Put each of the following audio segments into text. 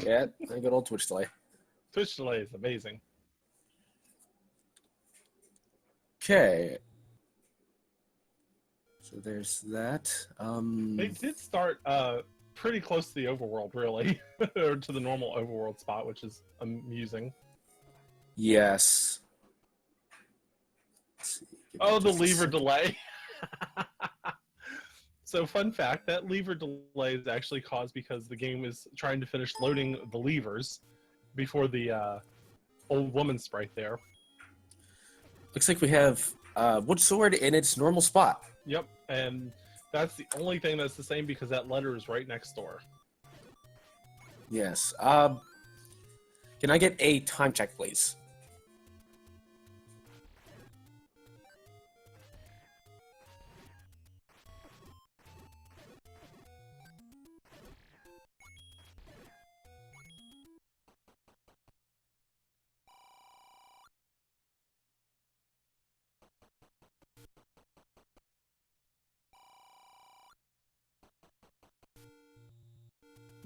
Yeah, a good old Twitch delay. Twitch delay is amazing. Okay. So there's that. They did start pretty close to the overworld, really, or to the normal overworld spot, which is amusing. Yes. Let's see. Oh, the lever delay. So, fun fact, that lever delay is actually caused because the game is trying to finish loading the levers before the old woman sprite there. Looks like we have wood sword in its normal spot. Yep, and that's the only thing that's the same because that letter is right next door. Yes. Can I get a time check, please?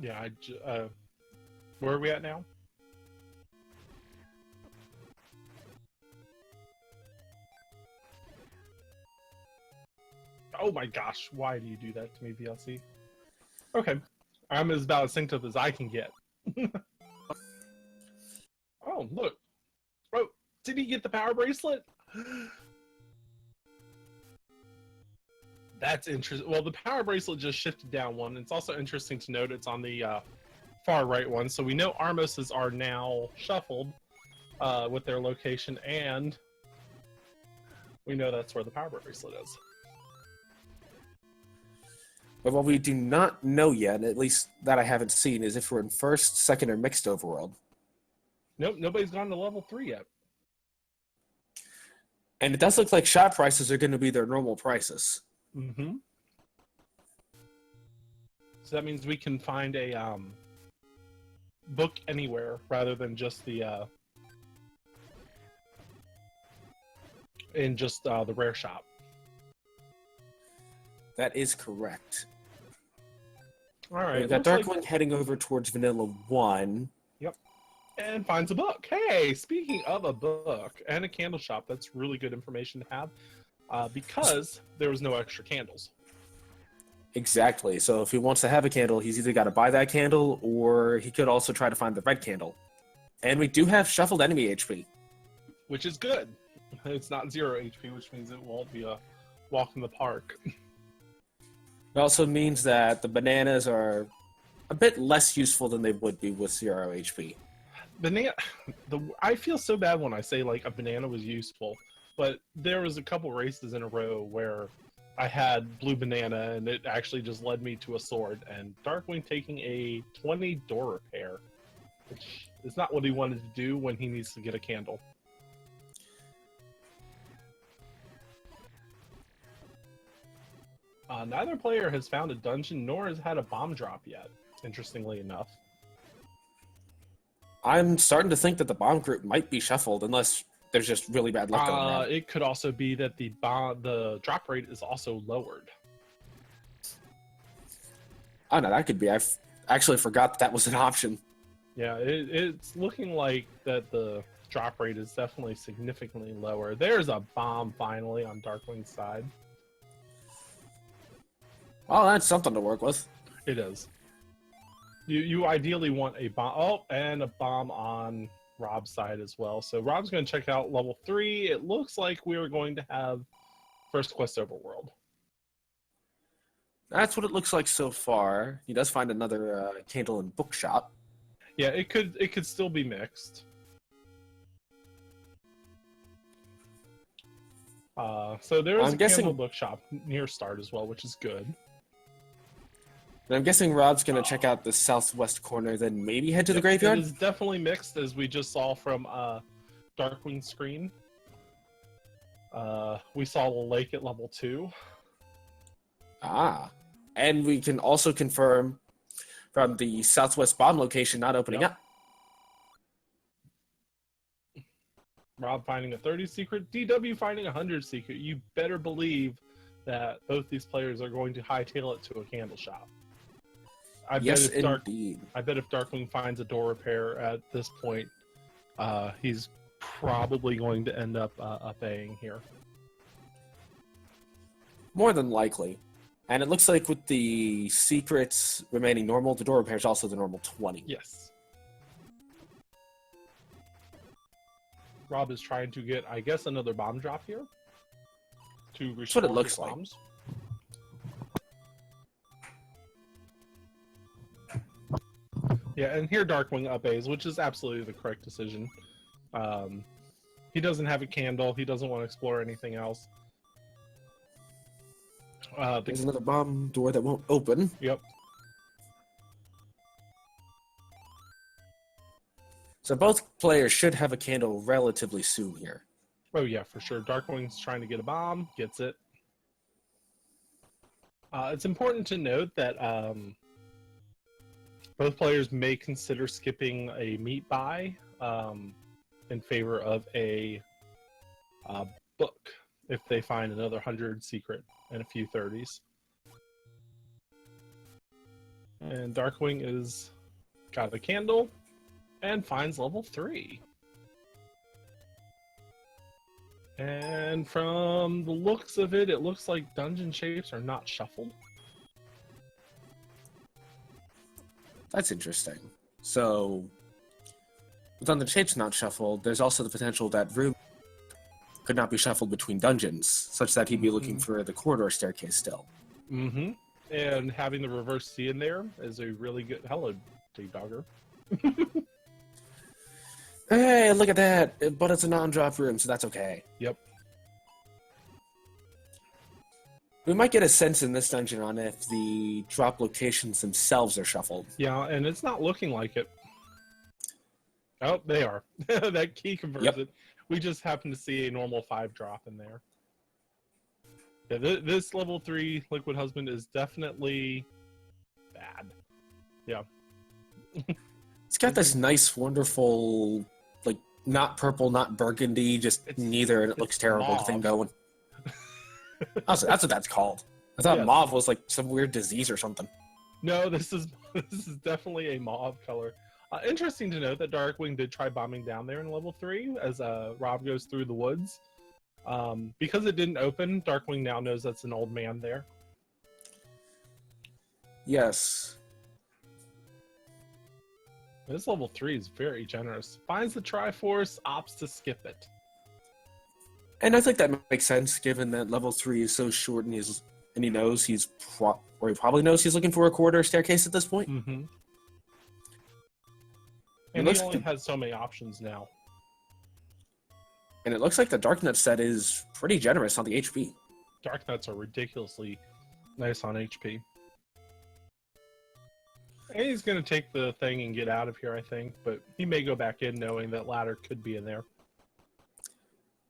Yeah, where are we at now? Oh my gosh, why do you do that to me, VLC? Okay, I'm as about as synced up as I can get. Oh, look. Oh, did he get the power bracelet? That's interesting. Well, the power bracelet just shifted down one. It's also interesting to note it's on the far right one. So we know Armoses are now shuffled with their location, and we know that's where the power bracelet is. But what we do not know yet, at least that I haven't seen, is if we're in first, second, or mixed overworld. Nope, nobody's gone to level 3 yet. And it does look like shop prices are going to be their normal prices. Mm-hmm. So that means we can find a book anywhere rather than just the in just the rare shop. That is correct. All right. We've got Darkwing heading over towards Vanilla 1. Yep. And finds a book. Hey, speaking of a book and a candle shop, that's really good information to have because there was no extra candles. Exactly. So if he wants to have a candle, he's either got to buy that candle or he could also try to find the red candle. And we do have shuffled enemy HP. Which is good. It's not 0 HP, which means it won't be a walk in the park. It also means that the bananas are a bit less useful than they would be with 0 HP. I feel so bad when I say like a banana was useful, but there was a couple races in a row where I had blue banana and it actually just led me to a sword, and Darkwing taking a 20 door repair, which is not what he wanted to do when he needs to get a candle. Neither player has found a dungeon nor has had a bomb drop yet, interestingly enough. I'm starting to think that the bomb group might be shuffled unless there's just really bad luck going around. It could also be that the drop rate is also lowered. Oh no, that could be. I actually forgot that was an option. Yeah, it's looking like that the drop rate is definitely significantly lower. There's a bomb finally on Darkwing's side. Oh, that's something to work with. It is. You ideally want a bomb. Oh, and a bomb on Rob's side as well. So Rob's going to check out level 3. It looks like we are going to have first quest overworld. That's what it looks like so far. He does find another candle and bookshop. Yeah, it could still be mixed. So there is a candle bookshop near start as well, which is good. And I'm guessing Rob's going to check out the southwest corner, then maybe head to the graveyard? It is definitely mixed, as we just saw from Darkwing's screen. We saw the lake at level 2. Ah. And we can also confirm from the southwest bomb location not opening up. Rob finding a 30 secret, DW finding a 100 secret. You better believe that both these players are going to hightail it to a candle shop. I bet Yes, if indeed. Darkwing finds a door repair at this point, he's probably going to end up up-Aing here. More than likely. And it looks like with the secrets remaining normal, the door repair is also the normal 20. Yes. Rob is trying to get, I guess, another bomb drop here to That's restore what it looks his like. bombs. Yeah, and here Darkwing up-A's, which is absolutely the correct decision. He doesn't have a candle. He doesn't want to explore anything else. There's another bomb door that won't open. Yep. So both players should have a candle relatively soon here. Oh, yeah, for sure. Darkwing's trying to get a bomb. Gets it. It's important to note that both players may consider skipping a meat buy in favor of a book if they find another 100 secret and a few 30s. And Darkwing is got a candle and finds level 3. And from the looks of it, it looks like dungeon shapes are not shuffled. That's interesting. So, with on the shapes not shuffled, there's also the potential that room could not be shuffled between dungeons, such that he'd be looking for the corridor staircase still. Mm-hmm. And having the reverse C in there is a really good... Hello, D-Dogger. Hey, look at that! But it's a non-drop room, so that's okay. Yep. We might get a sense in this dungeon on if the drop locations themselves are shuffled. Yeah, and it's not looking like it. Oh, they are. That key converts it. We just happen to see a normal 5 drop in there. Yeah, this level 3 Liquid Husband is definitely bad. Yeah. It's got this nice, wonderful, like, not purple, not burgundy, just neither, and it looks terrible mauve. thing going. That's what that's called. I thought Yes. mauve was like some weird disease or something. No, this is definitely a mauve color. Interesting to note that Darkwing did try bombing down there in level 3 as Rob goes through the woods. Because it didn't open, Darkwing now knows that's an old man there. Yes. This level 3 is very generous. Finds the Triforce, opts to skip it. And I think that makes sense, given that level 3 is so short, and he knows he probably knows he's looking for a corridor staircase at this point. Mm-hmm. And he only has so many options now. And it looks like the Darknut set is pretty generous on the HP. Dark Nuts are ridiculously nice on HP. And he's going to take the thing and get out of here, I think. But he may go back in knowing that ladder could be in there.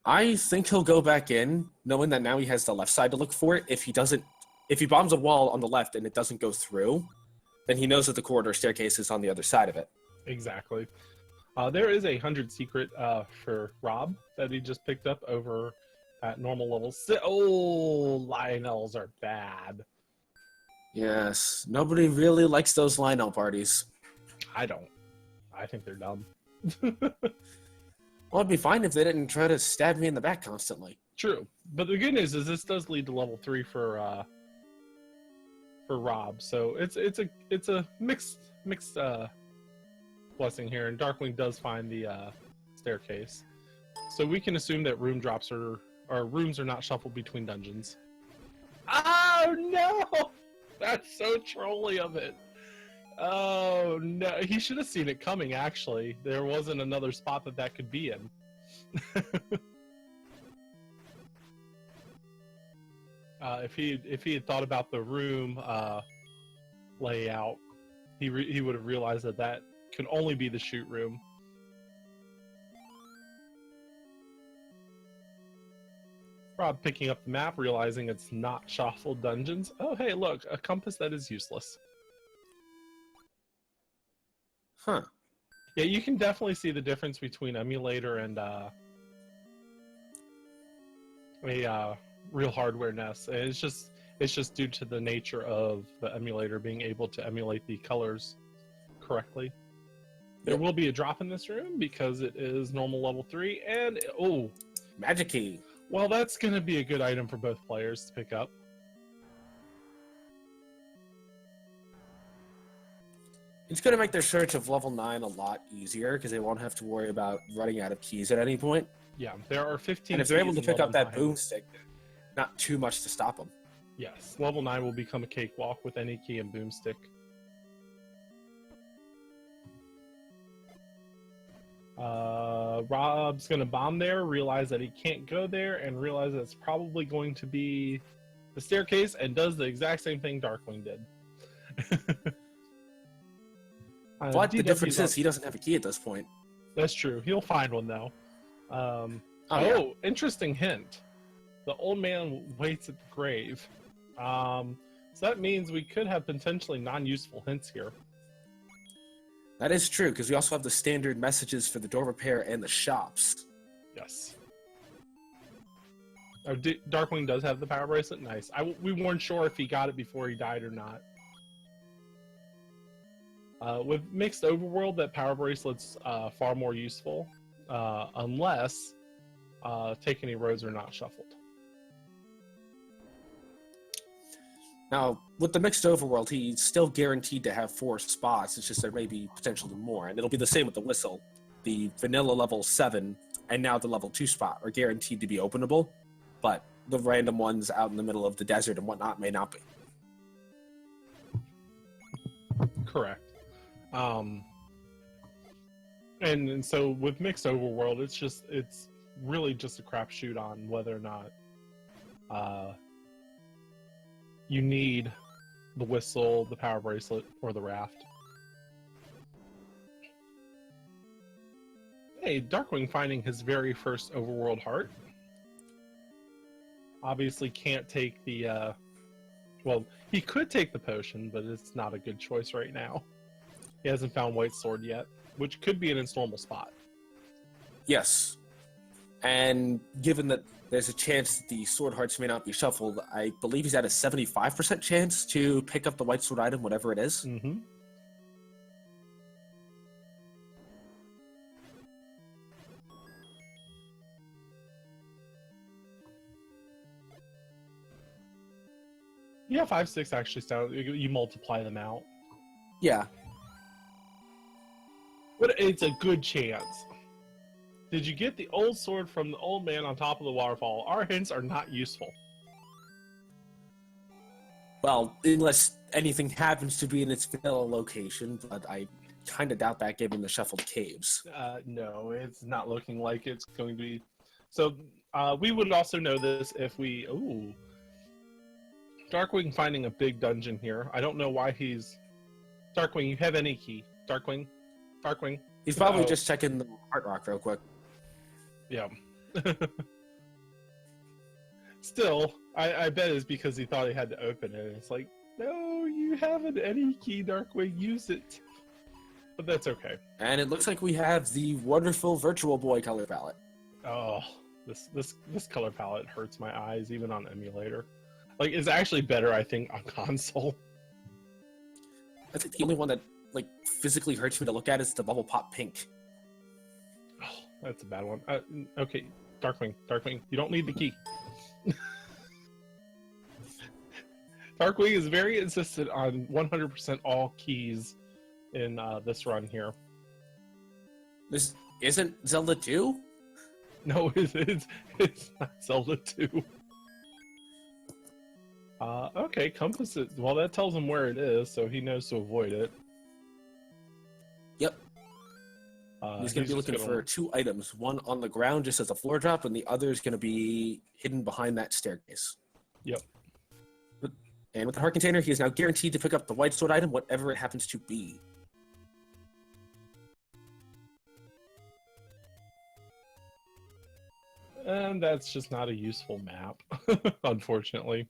I think he'll go back in, knowing that now he has the left side to look for it. If he bombs a wall on the left and it doesn't go through, then he knows that the corridor staircase is on the other side of it. Exactly. There is a 100 secret for Rob that he just picked up over at normal levels. Oh, Lionels are bad. Yes, nobody really likes those Lionel parties. I don't. I think they're dumb. Well, it'd be fine if they didn't try to stab me in the back constantly. True, but the good news is this does lead to level 3 for Rob. So it's a mixed blessing here, and Darkwing does find the staircase. So we can assume that room drops rooms are not shuffled between dungeons. Oh no! That's so trolly of it. Oh no, he should have seen it coming. Actually, there wasn't another spot that could be in. If he had thought about the room layout, he would have realized that could only be the shoot room. Rob picking up the map, realizing it's not shuffled dungeons. Oh hey, look, a compass that is useless. Huh. Yeah, you can definitely see the difference between emulator and a real hardware NES. It's It's just due to the nature of the emulator being able to emulate the colors correctly. There will be a drop in this room because it is normal level 3, and oh, Magic key. well, that's going to be a good item for both players to pick up. It's going to make their search of level 9 a lot easier because they won't have to worry about running out of keys at any point. Yeah, there are 15 And if they're able keys to in pick up level that 9. boomstick, not too much to stop them. Yes, level 9 will become a cakewalk with any key and boomstick. Rob's going to bomb there, realize that he can't go there, and realize that it's probably going to be the staircase, and does the exact same thing Darkwing did. But the difference DW's is he doesn't have a key at this point. That's true. He'll find one, though. Yeah. Interesting hint. The old man waits at the grave. So that means we could have potentially non-useful hints here. That is true, because we also have the standard messages for the door repair and the shops. Yes. Darkwing does have the power bracelet. Nice. We weren't sure if he got it before he died or not. With mixed overworld, that power bracelet's far more useful, unless Take Any Roads are not shuffled. Now, with the mixed overworld, he's still guaranteed to have 4 spots. It's just there may be potentially more. And it'll be the same with the whistle. The vanilla level 7 and now the level 2 spot are guaranteed to be openable, but the random ones out in the middle of the desert and whatnot may not be. Correct. And so with mixed overworld, it's really just a crapshoot on whether or not you need the whistle, the power bracelet, or the raft. Hey, Darkwing finding his very first overworld heart. Obviously can't take the well, he could take the potion, but it's not a good choice right now. He hasn't found White Sword yet, which could be in its normal spot. Yes. And given that there's a chance that the sword hearts may not be shuffled, I believe he's at a 75% chance to pick up the white sword item, whatever it is. Mm-hmm. Yeah, 5, 6 actually sound. You multiply them out. Yeah. But it's a good chance. Did you get the old sword from the old man on top of the waterfall? Our hints are not useful. Well, unless anything happens to be in its vanilla location, but I kind of doubt that given the shuffled caves. No, it's not looking like it's going to be. So we would also know this if we. Ooh. Darkwing finding a big dungeon here. I don't know why he's. Darkwing, you have any key? Darkwing? He's probably just checking the heart rock real quick. Yeah. Still, I bet it's because he thought he had to open it. It's like, no, you have an any key, Darkwing. Use it. But that's okay. And it looks like we have the wonderful Virtual Boy color palette. Oh, this color palette hurts my eyes, even on emulator. Like, it's actually better, I think, on console. I think the only one that physically hurts me to look at is the bubble pop pink. Oh, that's a bad one. Okay, Darkwing, you don't need the key. Darkwing is very insistent on 100% all keys in this run here. This isn't Zelda 2? No, it's not Zelda 2. Okay, compass it. Well, that tells him where it is, so he knows to avoid it. Yep. He's going to be looking for 2 items. One on the ground just as a floor drop, and the other is going to be hidden behind that staircase. Yep. And with the heart container, he is now guaranteed to pick up the white sword item, whatever it happens to be. And that's just not a useful map, unfortunately.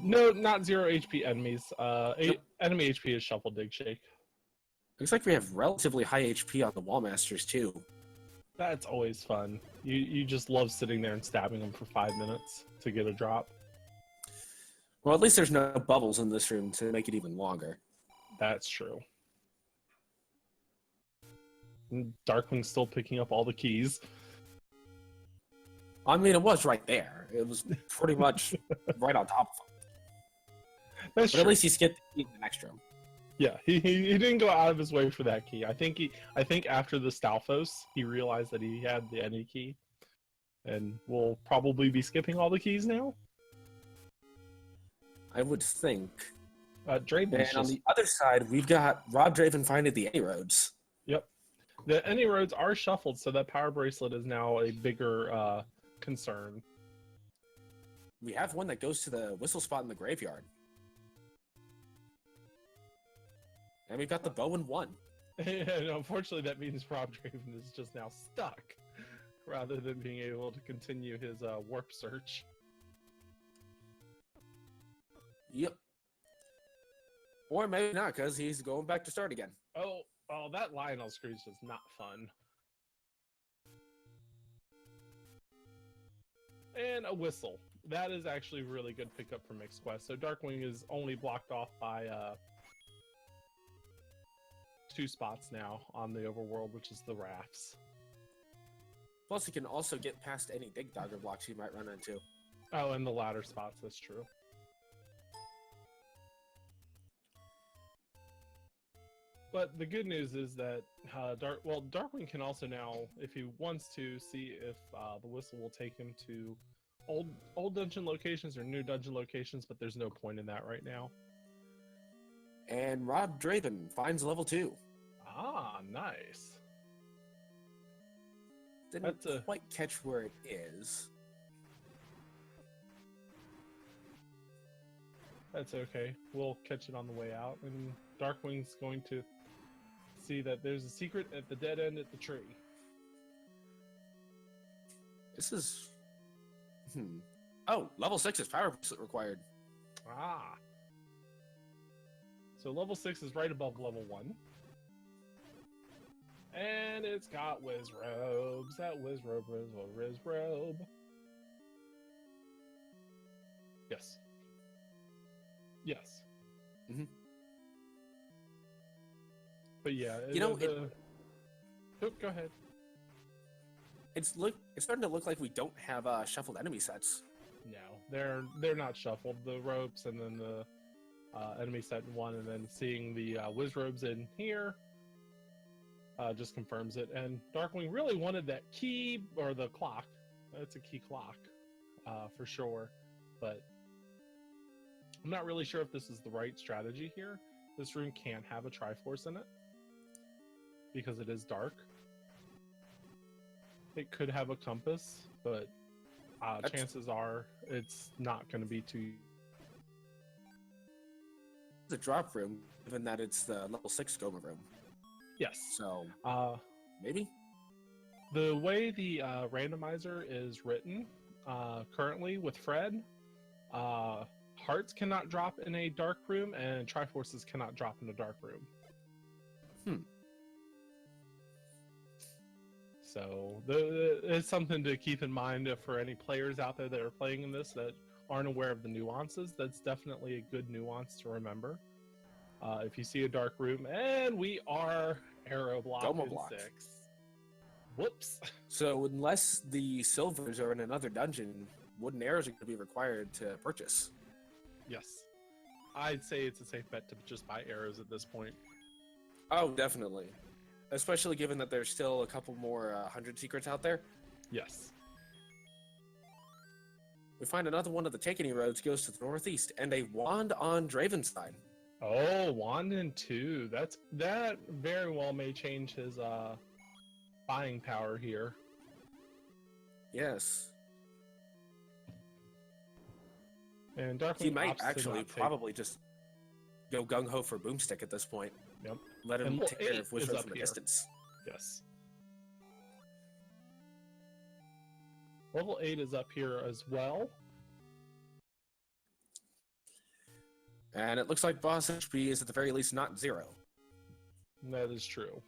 No, not 0 HP enemies. Enemy HP is Shuffle, Dig, Shake. Looks like we have relatively high HP on the Wall Masters, too. That's always fun. You just love sitting there and stabbing them for 5 minutes to get a drop. Well, at least there's no bubbles in this room to make it even longer. That's true. Darkwing's still picking up all the keys. I mean, it was right there. It was pretty much right on top of him. That's But true. at least he skipped the key in the next room. Yeah, he didn't go out of his way for that key. I think after the Stalfos, he realized that he had the any key, and we'll probably be skipping all the keys now. I would think. Draven's And on the other side, we've got robdraven finding the any roads. Yep. The any roads are shuffled, so that power bracelet is now a bigger concern. We have one that goes to the whistle spot in the graveyard. And we've got the bow in one. And unfortunately, that means robdraven is just now stuck, rather than being able to continue his warp search. Yep. Or maybe not, because he's going back to start again. Oh, that Lionel Screech is not fun. And a whistle. That is actually a really good pickup for Mixed Quest. So Darkwing is only blocked off by 2 spots now on the overworld, which is the rafts. Plus, he can also get past any dig dogger blocks he might run into. Oh, and the ladder spots, that's true. But the good news is that Darkwing can also now, if he wants to, see if the whistle will take him to old dungeon locations or new dungeon locations, but there's no point in that right now. And robdraven finds level 2. Ah, nice. Didn't quite catch where it is. That's okay. We'll catch it on the way out, and Darkwing's going to see that there's a secret at the dead end at the tree. This is... Oh, level 6 is power bracelet required. Ah. So level 6 is right above level 1. And it's got whiz robes. That whiz robe is a whiz robe. Yes. Yes. Mm-hmm. But yeah, oh, go ahead. It's starting to look like we don't have shuffled enemy sets. No, they're not shuffled. The ropes and then the enemy set in one, and then seeing the whiz robes in here just confirms it. And Darkwing really wanted that key or the clock. It's a key clock for sure, but I'm not really sure if this is the right strategy here. This room can't have a Triforce in it because it is dark. It could have a compass, but chances are it's not going to be too... It's a drop room, given that it's the level 6 Goma room. Yes. So, maybe? The way the randomizer is written currently with Fred, hearts cannot drop in a dark room, and Triforces cannot drop in a dark room. So it's something to keep in mind for any players out there that are playing in this that aren't aware of the nuances. That's definitely a good nuance to remember. If you see a dark room, and we are arrow block in 6. Whoops. So unless the silvers are in another dungeon, wooden arrows are going to be required to purchase. Yes. I'd say it's a safe bet to just buy arrows at this point. Oh, definitely. Especially given that there's still a couple more 100 secrets out there. Yes. We find another one of the Take Any roads goes to the northeast, and a wand on Dravenstein. Oh, wand in 2. That very well may change his buying power here. Yes. And Darkwing he might actually probably just go gung-ho for Boomstick at this point. Yep. Let him take care of Wizard from a distance. Yes. Level 8 is up here as well. And it looks like boss HP is at the very least not 0. That is true.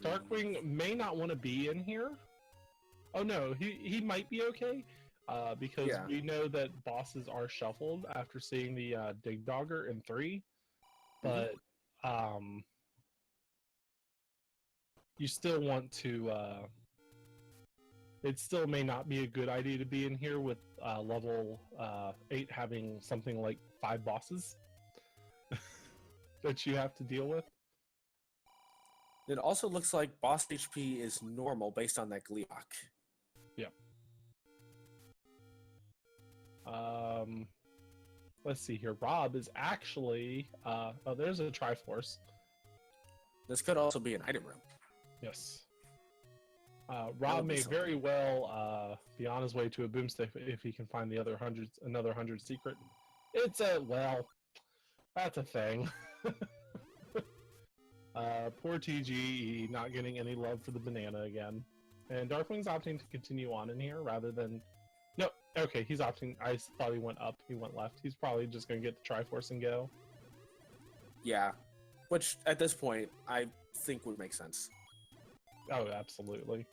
Darkwing may not want to be in here. Oh no, he might be okay. because Yeah. we know that bosses are shuffled after seeing the Dig Dogger in 3, but you still want to. It still may not be a good idea to be in here with level 8 having something like 5 bosses that you have to deal with. It also looks like boss HP is normal based on that Gleeok. Yeah. Let's see here. Rob is actually. Oh, there's a Triforce. This could also be an item room. Yes. would Rob be may something. very well be on his way to a boomstick if he can find the another 100 secret. It's that's a thing. Poor TG not getting any love for the banana again. And Darkwing's opting to continue on in here rather than... No, okay, he's opting... I thought he went up, he went left. He's probably just going to get the Triforce and go. Yeah. Which, at this point, I think would make sense. Oh, absolutely.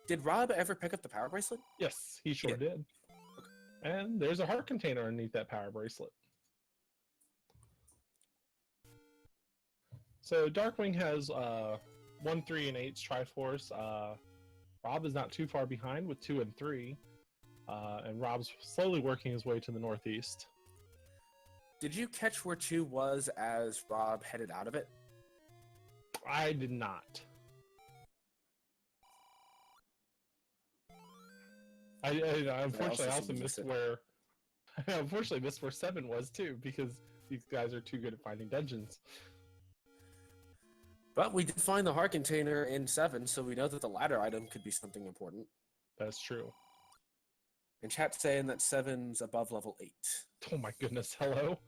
Did Rob ever pick up the power bracelet? Yes, he sure Yeah. did. And there's a heart container underneath that power bracelet. So Darkwing has 1, 3, and 8's Triforce. Rob is not too far behind with 2 and 3. And Rob's slowly working his way to the northeast. Did you catch where 2 was as Rob headed out of it? I did not. I unfortunately I also missed where... I unfortunately missed where 7 was too, because these guys are too good at finding dungeons. But we did find the heart container in 7, so we know that the ladder item could be something important. That's true. And chat's saying that 7's above level 8. Oh my goodness, hello.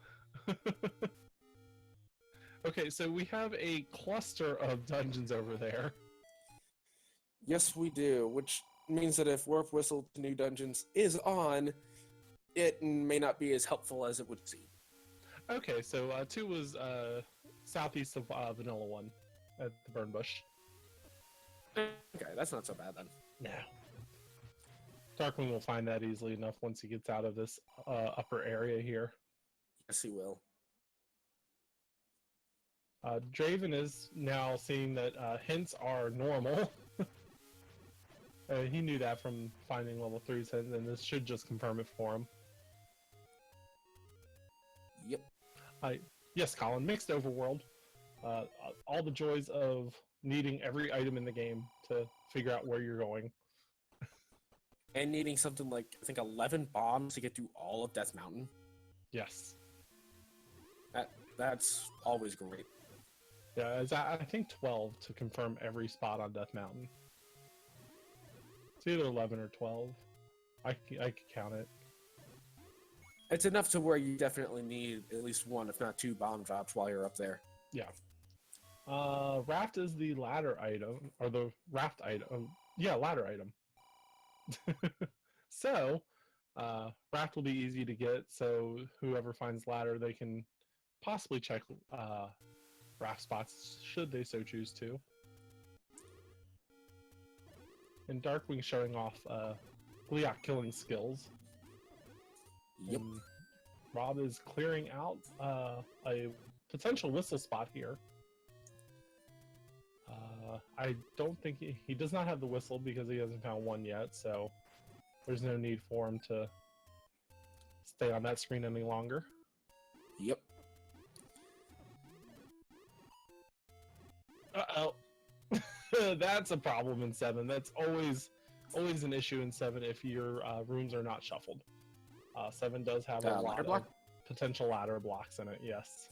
Okay, so we have a cluster of dungeons over there. Yes, we do, which means that if Warp Whistle to New Dungeons is on, it may not be as helpful as it would seem. Okay, so 2 was southeast of Vanilla 1 at the Burn Bush. Okay, that's not so bad then. No. Darkwing will find that easily enough once he gets out of this upper area here. Yes, he will. Draven is now seeing that hints are normal. He knew that from finding level 3's hints, and this should just confirm it for him. Yep. Yes, Colin, mixed overworld. All the joys of needing every item in the game to figure out where you're going. And needing something like, I think, 11 bombs to get through all of Death Mountain. Yes. That's always great. Yeah, it's, I think 12 to confirm every spot on Death Mountain. It's either 11 or 12. I could count it. It's enough to where you definitely need at least 1, if not 2 bomb drops while you're up there. Yeah. Raft is the ladder item, or the raft item. Yeah, ladder item. So, raft will be easy to get, so whoever finds ladder, they can possibly check raft spots, should they so choose to. And Darkwing showing off Gleeok killing skills. Yep. And Rob is clearing out a potential whistle spot here. I don't think he does not have the whistle because he hasn't found one yet, so there's no need for him to stay on that screen any longer. Yep. Uh-oh. That's a problem in 7. That's always an issue in 7 if your rooms are not shuffled. 7 does have a lot of potential ladder blocks in it, yes.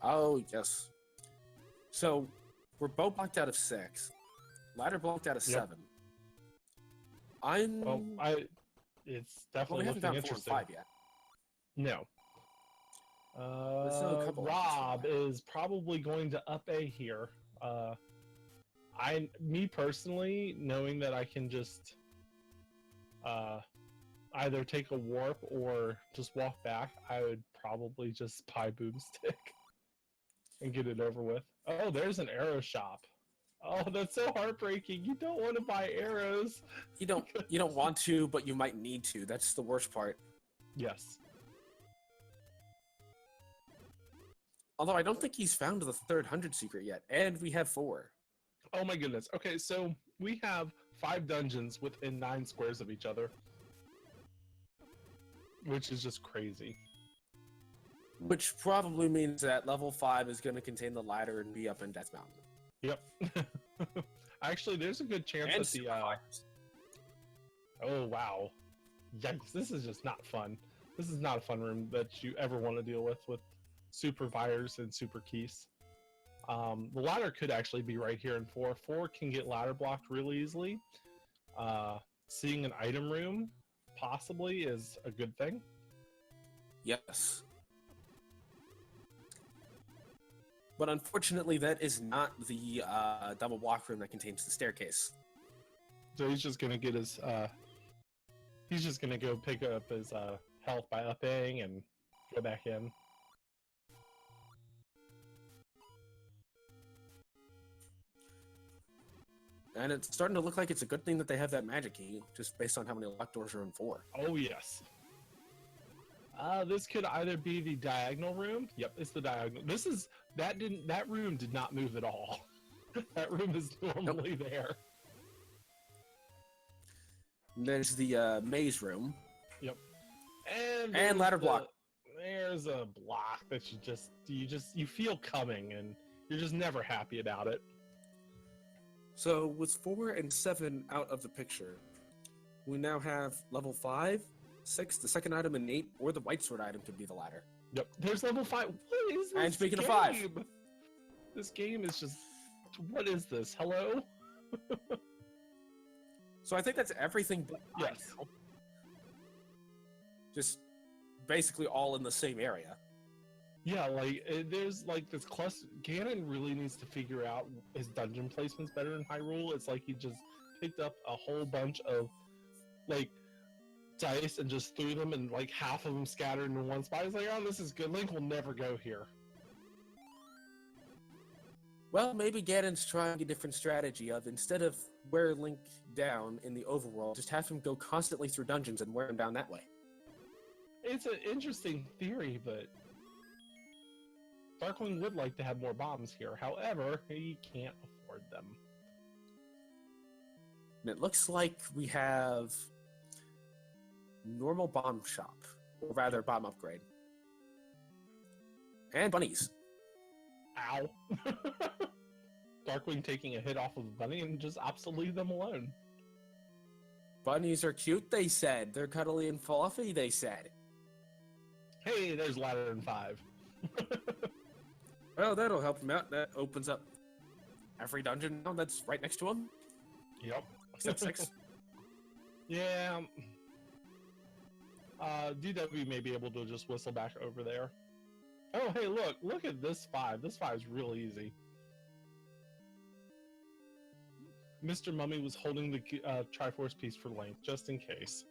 Oh, yes. So, we're both blocked out of 6. Ladder blocked out of 7. It's definitely we haven't looking found 4 and interesting. 5 yet. No. still a couple Rob is probably going to up A here. Me personally, knowing that I can just either take a warp or just walk back, I would probably just buy Boomstick and get it over with. Oh, there's an arrow shop. Oh, that's so heartbreaking. You don't want to buy arrows. You don't want to, but you might need to. That's the worst part. Yes. Although I don't think he's found the third 100 secret yet, and we have 4. Oh my goodness. Okay, so we have 5 dungeons within 9 squares of each other, which is just crazy. Which probably means that level 5 is going to contain the ladder and be up in Death Mountain. Yep. Actually, there's a good chance that the oh wow, yikes! This is just not fun. This is not a fun room that you ever want to deal with super fires and super keys. The ladder could actually be right here in 4. 4 can get ladder blocked really easily. Seeing an item room possibly is a good thing. Yes. But unfortunately, that is not the double block room that contains the staircase. So he's just gonna get his he's just gonna go pick up his health by upping and go back in. And it's starting to look like it's a good thing that they have that magic key, just based on how many locked doors are in 4. Oh yes. This could either be the diagonal room. Yep, it's the diagonal. That room did not move at all. That room is normally there. There's the maze room. Yep. And ladder block. There's a block that you feel coming, and you're just never happy about it. So with 4 and 7 out of the picture, we now have level 5, 6, the second item, and 8, or the white sword item could be the ladder. Yep. There's level 5. What is this? And speaking game? of 5, this game is just. What is this? Hello? So I think that's everything but Yes. now. Just basically all in the same area. Yeah, there's like this cluster. Ganon really needs to figure out his dungeon placements better in Hyrule. It's like he just picked up a whole bunch of like dice and just threw them, and like half of them scattered in one spot. He's like, oh, this is good. Link will never go here. Well, maybe Ganon's trying a different strategy of, instead of wear Link down in the overworld, just have him go constantly through dungeons and wear him down that way. It's an interesting theory, but Darkwing would like to have more bombs here. However, he can't afford them. And it looks like we have normal bomb shop, or rather bomb upgrade. And bunnies. Ow. Darkwing taking a hit off of the bunny and just absolutely leave them alone. Bunnies are cute, they said. They're cuddly and fluffy, they said. Hey, there's ladder in 5. Well, that'll help him out. That opens up every dungeon now that's right next to him. Yep. Except 6. Yeah. DW may be able to just whistle back over there. Oh, hey, look at this 5. This 5 is real easy. Mr. Mummy was holding the Triforce piece for Link, just in case.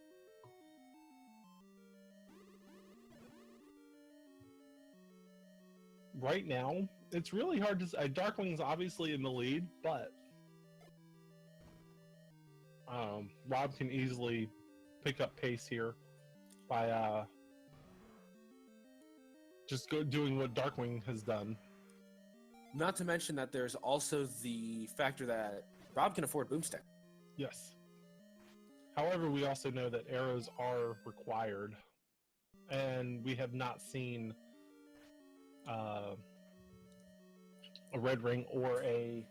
Right now, it's really hard to say. Darkwing's obviously in the lead, but Rob can easily pick up pace here by just doing what Darkwing has done. Not to mention that there's also the factor that Rob can afford Boomstick. Yes. However, we also know that arrows are required, and we have not seen a red ring or a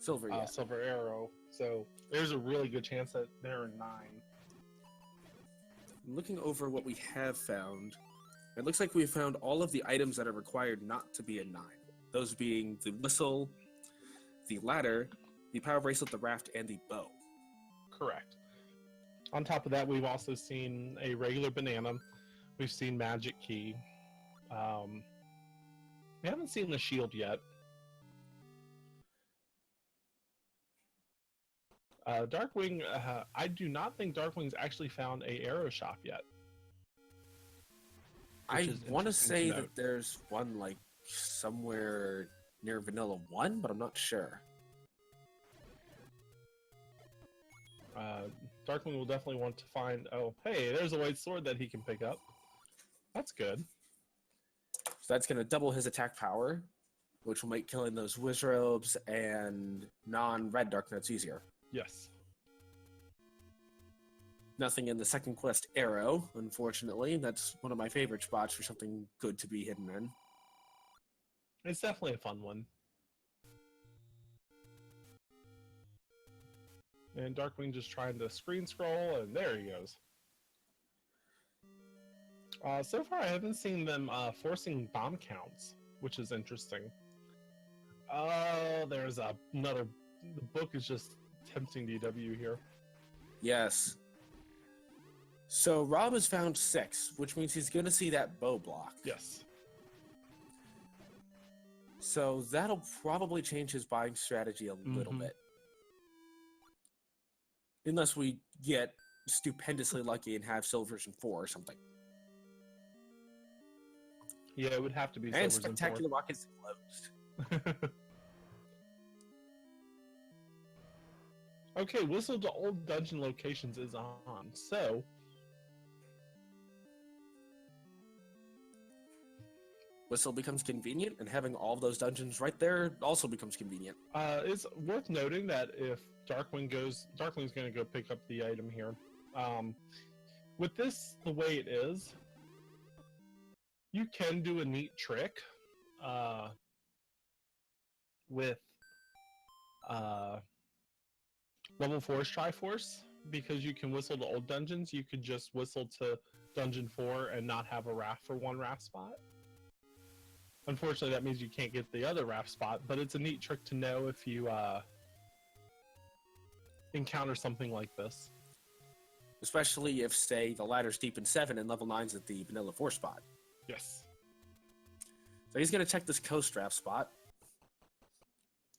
Silver, yeah. silver arrow. So there's a really good chance that they're in 9. Looking over what we have found, it looks like we found all of the items that are required not to be in 9. Those being the whistle, the ladder, the power bracelet, the raft, and the bow. Correct. On top of that, we've also seen a regular banana. We've seen magic key. We haven't seen the shield yet. Darkwing, I do not think Darkwing's actually found a arrow shop yet. I want to say that there's one like somewhere near Vanilla 1, but I'm not sure. Darkwing will definitely want to find. Oh, hey, there's a white sword that he can pick up. That's good. So that's going to double his attack power, which will make killing those Wizrobes and non-red Darknotes easier. Yes. Nothing in the second quest, Arrow, unfortunately. That's one of my favorite spots for something good to be hidden in. It's definitely a fun one. And Darkwing just trying to screen scroll, and there he goes. So far, I haven't seen them forcing bomb counts, which is interesting. Oh, there's another. The book is just tempting DW here. Yes. So Rob has found 6, which means he's going to see that bow block. Yes. So that'll probably change his buying strategy a little bit. Unless we get stupendously lucky and have Silver version 4 or something. Yeah, it would have to be And Silver version 4. Spectacular Rockets closed. Okay, Whistle to Old Dungeon Locations is on. So, Whistle becomes convenient, and having all of those dungeons right there also becomes convenient. it's worth noting that if Darkwing goes, Darkwing's going to go pick up the item here. With this the way it is, you can do a neat trick with level 4's Triforce, because you can whistle to old dungeons. You could just whistle to Dungeon 4 and not have a raft for one raft spot. Unfortunately, that means you can't get the other raft spot, but it's a neat trick to know if you encounter something like this. Especially if, say, the ladder's deep in 7 and level 9's at the vanilla 4 spot. Yes. So he's going to check this coast raft spot.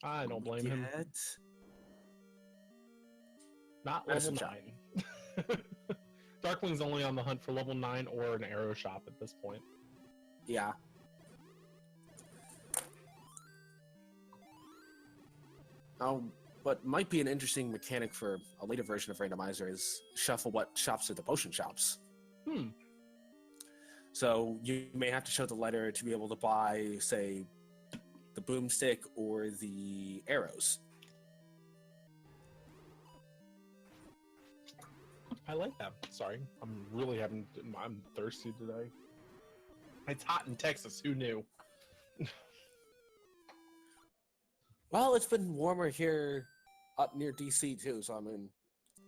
I don't blame him. Not level 9. Darkwing's only on the hunt for level 9 or an arrow shop at this point. Yeah. What might be an interesting mechanic for a later version of Randomizer is shuffle what shops are the potion shops. So you may have to show the letter to be able to buy, say, the boomstick or the arrows. I like that. Sorry, I'm thirsty today. It's hot in Texas. Who knew? Well, it's been warmer here up near DC too, so I mean,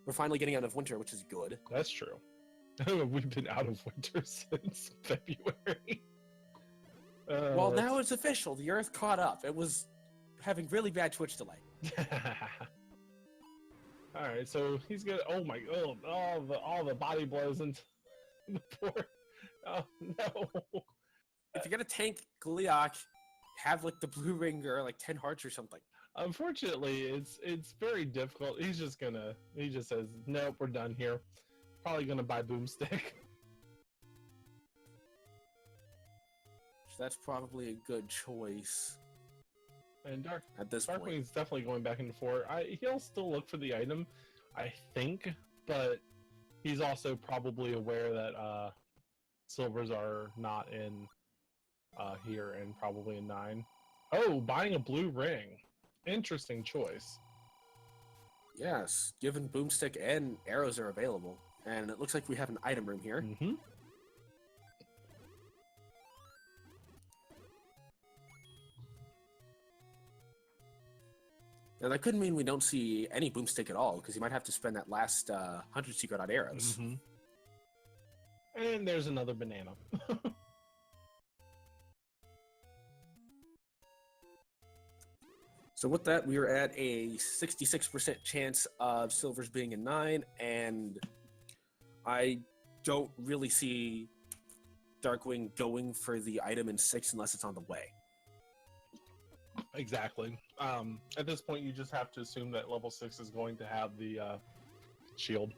we're finally getting out of winter, which is good. That's true. We've been out of winter since February. Well, now it's official. The Earth caught up. It was having really bad Twitch delay. All right, so he's gonna. Oh my! Oh, all the body blows into the poor. Oh no! If you're gonna tank Gliok, have like the blue ring or like 10 hearts or something. Unfortunately, it's very difficult. He just says, nope, we're done here. Probably gonna buy boomstick. So that's probably a good choice. And at this point, Darkwing's definitely going back into 4. He'll still look for the item, I think, but he's also probably aware that silvers are not in here and probably in 9. Oh, buying a blue ring. Interesting choice. Yes, given boomstick and arrows are available. And it looks like we have an item room here. Now that could mean we don't see any boomstick at all, because you might have to spend that last 100 secret on arrows. And there's another banana. So with that, we are at a 66% chance of silvers being in 9, and I don't really see Darkwing going for the item in 6 unless it's on the way. Exactly. At this point, you just have to assume that level 6 is going to have the shield.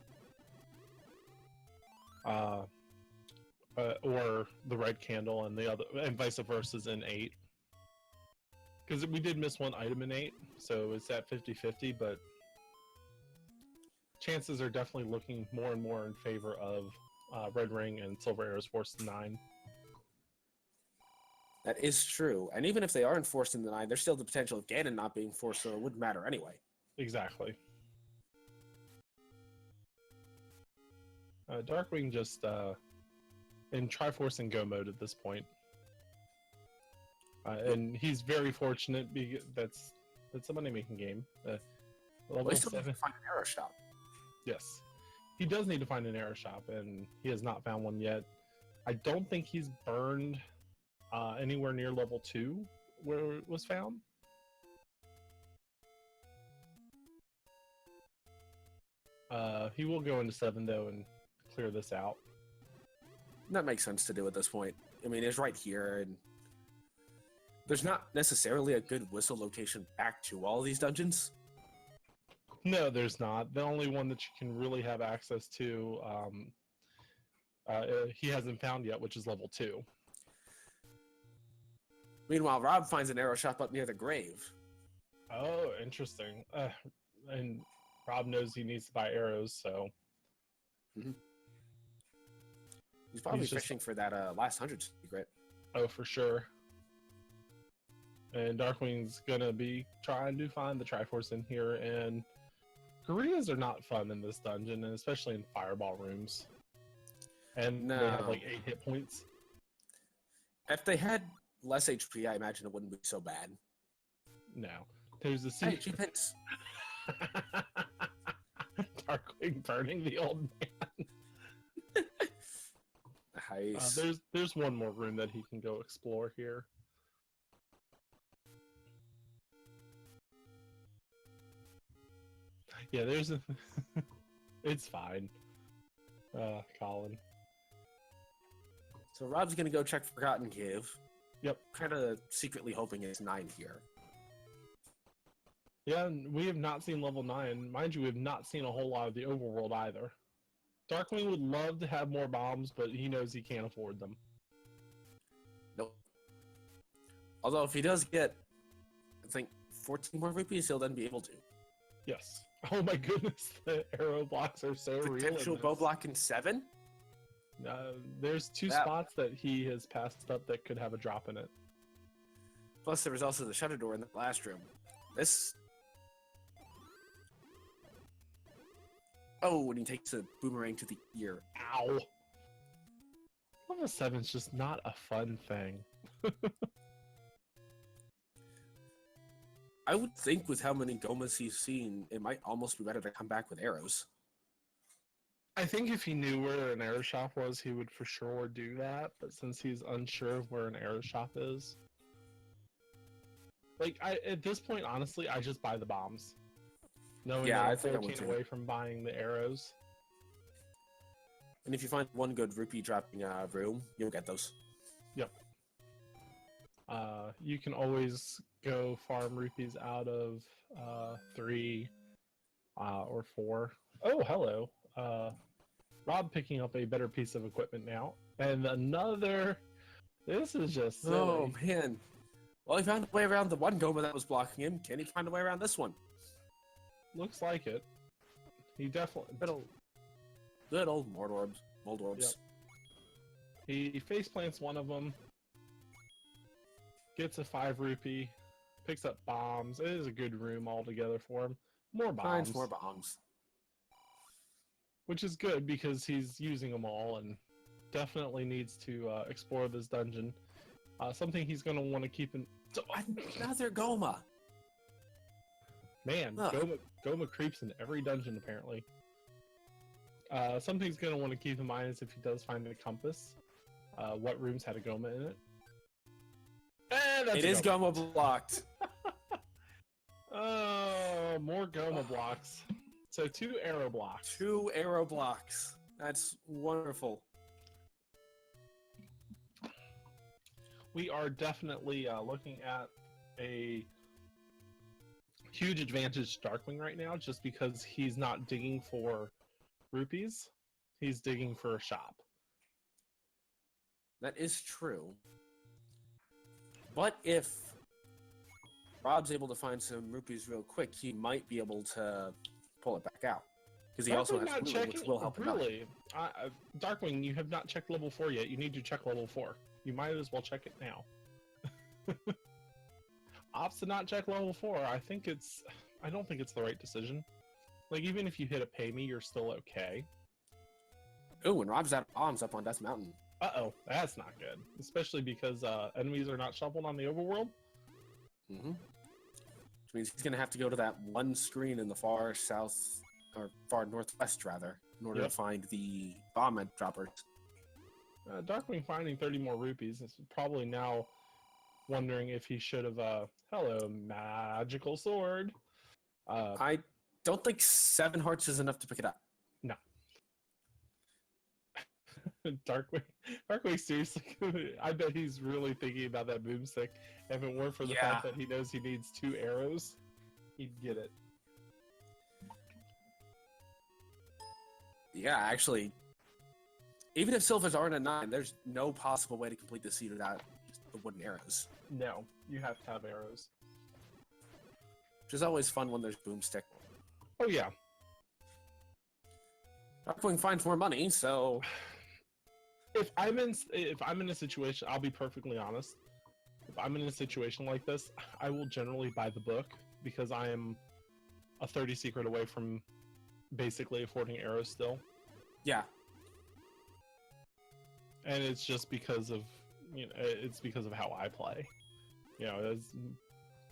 Or the red candle, and the other, and vice versa in 8. Because we did miss one item in 8, so it's at 50-50, but chances are definitely looking more and more in favor of Red Ring and Silver Arrows forced to 9. That is true. And even if they aren't forced in the 9, there's still the potential of Ganon not being forced, so it wouldn't matter anyway. Exactly. Darkwing just in Triforce and Go mode at this point. And he's very fortunate because that's a money-making game. Well, he still needs to find an arrow shop. Yes. He does need to find an arrow shop, and he has not found one yet. I don't think he's burned anywhere near level 2 where it was found. He will go into 7, though, and clear this out. That makes sense to do at this point. I mean, it's right here, and there's not necessarily a good whistle location back to all these dungeons. No, there's not. The only one that you can really have access to, he hasn't found yet, which is level 2. Meanwhile, Rob finds an arrow shop up near the grave. Oh, interesting. And Rob knows he needs to buy arrows, so... Mm-hmm. He's probably fishing for that last 100 secret. Oh, for sure. And Darkwing's gonna be trying to find the Triforce in here, and Gorillas are not fun in this dungeon, and especially in fireball rooms. And they have like 8 hit points. If they had less HP, I imagine it wouldn't be so bad. No. There's a secret. Hey, G-Pins. Darkwing burning the old man. Nice. There's one more room that he can go explore here. Yeah, there's a... It's fine. Colin. So Rob's gonna go check Forgotten Cave. Yep. Kind of secretly hoping it's 9 here. Yeah, we have not seen level 9. Mind you, we have not seen a whole lot of the overworld either. Darkwing would love to have more bombs, but he knows he can't afford them. Nope. Although if he does get, I think, 14 more rupees, he'll then be able to. Yes. Oh my goodness, the arrow blocks are so real. Potential bow block in 7? There's 2 spots that he has passed up that could have a drop in it. Plus, there was also the shutter door in the last room. This... Oh, and he takes a boomerang to the ear. Ow! Level 7's just not a fun thing. I would think with how many Gomas he's seen, it might almost be better to come back with arrows. I think if he knew where an arrow shop was, he would for sure do that. But since he's unsure of where an arrow shop is... Like, at this point, honestly, I just buy the bombs. Knowing that I'm 14 away from buying the arrows. And if you find one good rupee dropping room, you'll get those. Yep. You can always go farm rupees out of 3 or 4. Oh, hello. Rob picking up a better piece of equipment now. And another... This is just silly. Oh, man. Well, he found a way around the one Goma that was blocking him. Can he find a way around this one? Looks like it. He definitely... Good old Moldorbs. Yep. He face plants one of them. Gets a 5 rupee. Picks up bombs. It is a good room altogether for him. More bombs. Finds more bombs. Which is good because he's using them all and definitely needs to explore this dungeon. Something he's going to want to keep in... Another Goma! Man, Goma creeps in every dungeon, apparently. Something he's going to want to keep in mind is if he does find a compass, what rooms had a Goma in it. It is Goma blocked. Oh, more Goma blocks. So 2 arrow blocks. 2 arrow blocks. That's wonderful. We are definitely looking at a huge advantage to Darkwing right now, just because he's not digging for rupees. He's digging for a shop. That is true. But if Rob's able to find some rupees real quick, he might be able to pull it back out. because he also has not Blue, checking. which will help him out. Really, Darkwing, you have not checked level 4 yet. You need to check level 4. You might as well check it now. Ops to not check level 4. I don't think it's the right decision. Like, even if you hit a pay me, you're still okay. Ooh, and Rob's out of bombs up on Death Mountain. Uh-oh, that's not good. Especially because enemies are not shuffled on the overworld. Mm-hmm. Which means he's going to have to go to that one screen in the far south, or far northwest, rather, in order to find the bomb droppers. Darkwing finding 30 more rupees is probably now wondering if he should have, hello, magical sword. I don't think 7 hearts is enough to pick it up. No. Darkwing, seriously, I bet he's really thinking about that boomstick. If it weren't for the fact that he knows he needs 2 arrows, he'd get it. Yeah, actually, even if silvers aren't a 9, there's no possible way to complete the seed without the wooden arrows. No, you have to have arrows. Which is always fun when there's boomstick. Oh yeah. Darkwing finds more money, so If I'm in a situation, I'll be perfectly honest. If I'm in a situation like this, I will generally buy the book because I am a 30 secret away from basically affording arrows still. Yeah. And it's just because of it's because of how I play. It's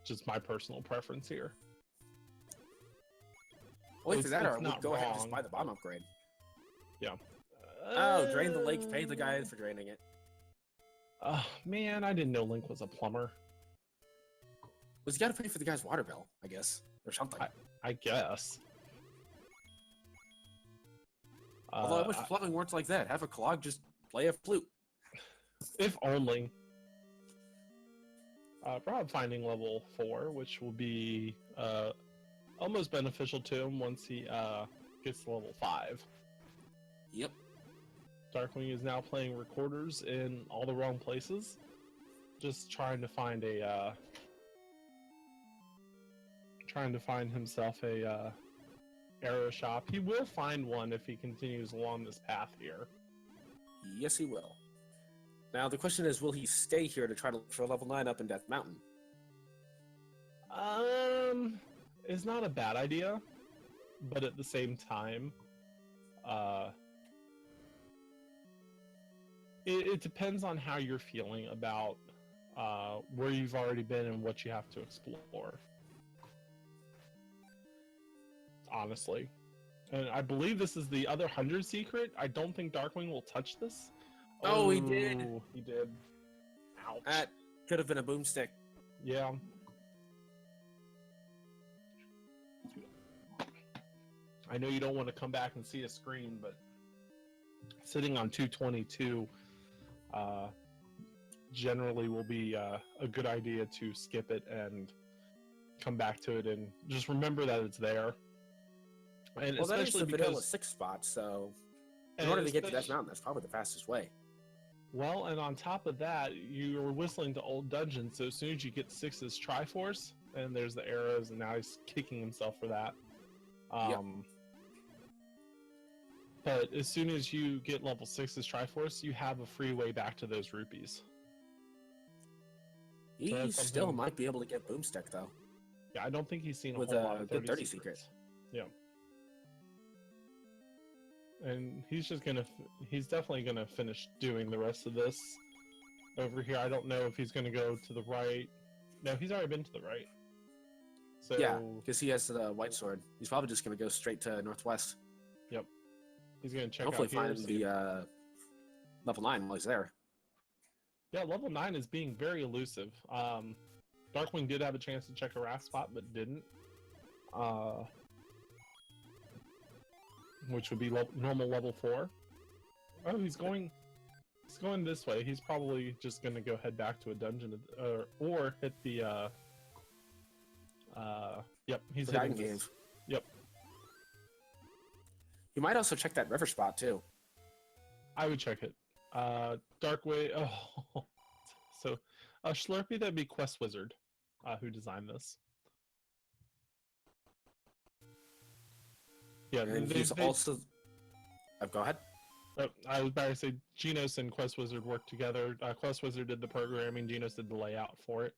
just my personal preference here. Well, either that or we'll go ahead and just buy the bomb upgrade. Yeah. Oh, drain the lake, pay the guy for draining it. Man, I didn't know Link was a plumber. Was you gotta pay for the guy's water bill, I guess, or something. I guess. Although I wish plumbing worked like that. Have a clog just play a flute. If only. Rob finding level 4, which will be almost beneficial to him once he gets to level 5. Yep. Darkwing is now playing recorders in all the wrong places. Just trying to find himself a arrow shop. He will find one if he continues along this path here. Yes, he will. Now the question is, will he stay here to try to look for level 9 up in Death Mountain? It's not a bad idea, but at the same time, it depends on how you're feeling about where you've already been and what you have to explore. Honestly. And I believe this is the other 100 secret. I don't think Darkwing will touch this. Oh, he did. He did. Ouch. That could have been a boomstick. Yeah. I know you don't want to come back and see a screen, but sitting on 222 generally will be a good idea to skip it and come back to it and just remember that it's there. And well, especially that is the vanilla because 6 spot, so in order to get to Death Mountain, that's probably the fastest way. Well, and on top of that, you're whistling to old dungeons, so as soon as you get 6's Triforce, and there's the arrows, and now he's kicking himself for that. Yep. But as soon as you get level 6's Triforce, you have a free way back to those rupees. He still might be able to get boomstick, though. Yeah, I don't think he's seen with a whole lot of good 30 secrets. secret. Yeah. And he's definitely gonna finish doing the rest of this over here. I don't know if he's gonna go to the right. No, he's already been to the right. So yeah, because he has the white sword. He's probably just gonna go straight to northwest. Yep. He's gonna check hopefully out here. Find the level 9 while he's there. Yeah, level 9 is being very elusive. Darkwing did have a chance to check a raft spot, but didn't. Which would be normal level 4. Oh, he's going this way. He's probably just gonna go head back to a dungeon, or hit the. Yep, he's hitting this. Yep. You might also check that river spot too. I would check it. Darkway. Oh, so Slurpee, that'd be Quest Wizard, who designed this. Yeah, And he's also... go ahead. I was about to say Genos and Quest Wizard worked together. Quest Wizard did the programming, Genos did the layout for it.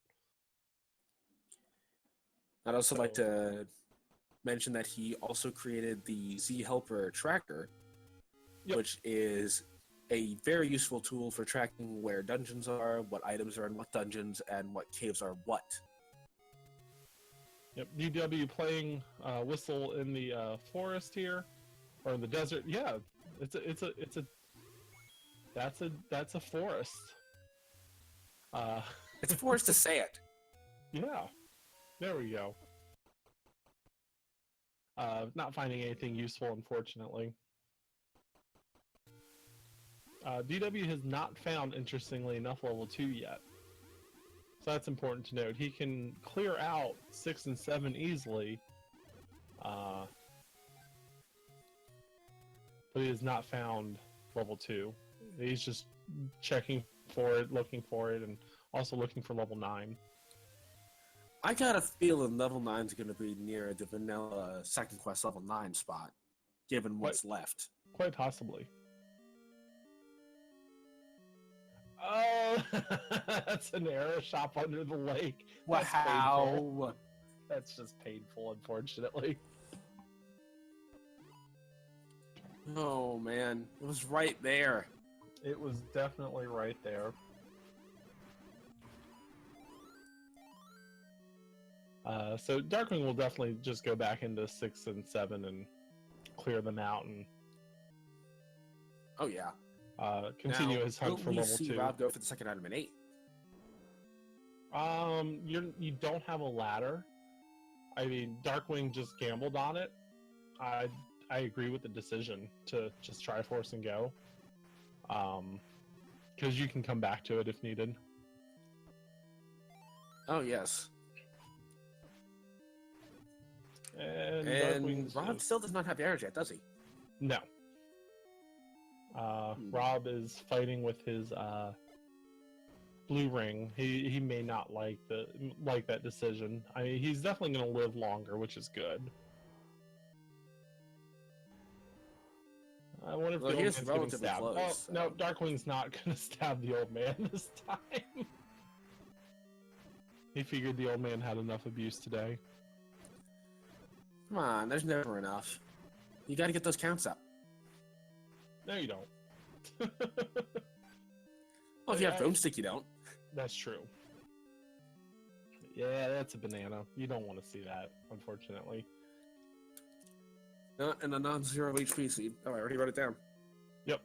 I'd also like to mention that he also created the Z Helper tracker, which is a very useful tool for tracking where dungeons are, what items are in what dungeons, and what caves are what. Yep, DW playing Whistle in the forest here, or in the desert. Yeah, that's a forest. It's a forest to say it. Yeah, there we go. Not finding anything useful, unfortunately. DW has not found, interestingly enough, level 2 yet. So that's important to note. He can clear out 6 and 7 easily, but he has not found level 2. He's just checking for it, looking for it, and also looking for level 9. I got a feeling level 9 is going to be near the vanilla second quest level 9 spot, given what's left. Quite possibly. Oh, that's an arrow shop under the lake. That's painful. That's just painful, unfortunately. Oh, man. It was right there. It was definitely right there. So Darkwing will definitely just go back into 6 and 7 and clear them out and... Oh, yeah. Continue his hunt for level 2. Will we see Rob go for the second item in 8? You don't have a ladder. I mean, Darkwing just gambled on it. I agree with the decision to just Triforce and go. Because you can come back to it if needed. Oh, yes. And Rob still does not have arrows yet, does he? No. Rob is fighting with his blue ring. He may not like that decision. I mean, he's definitely going to live longer, which is good. I wonder if the old man's getting stabbed. Close, so. No, Darkwing's not going to stab the old man this time. He figured the old man had enough abuse today. Come on, there's never enough. You got to get those counts up. No, you don't. Well, if you have Boomstick, you don't. That's true. Yeah, that's a banana. You don't want to see that, unfortunately. Not in a non-zero HP seed. Oh, I already wrote it down. Yep.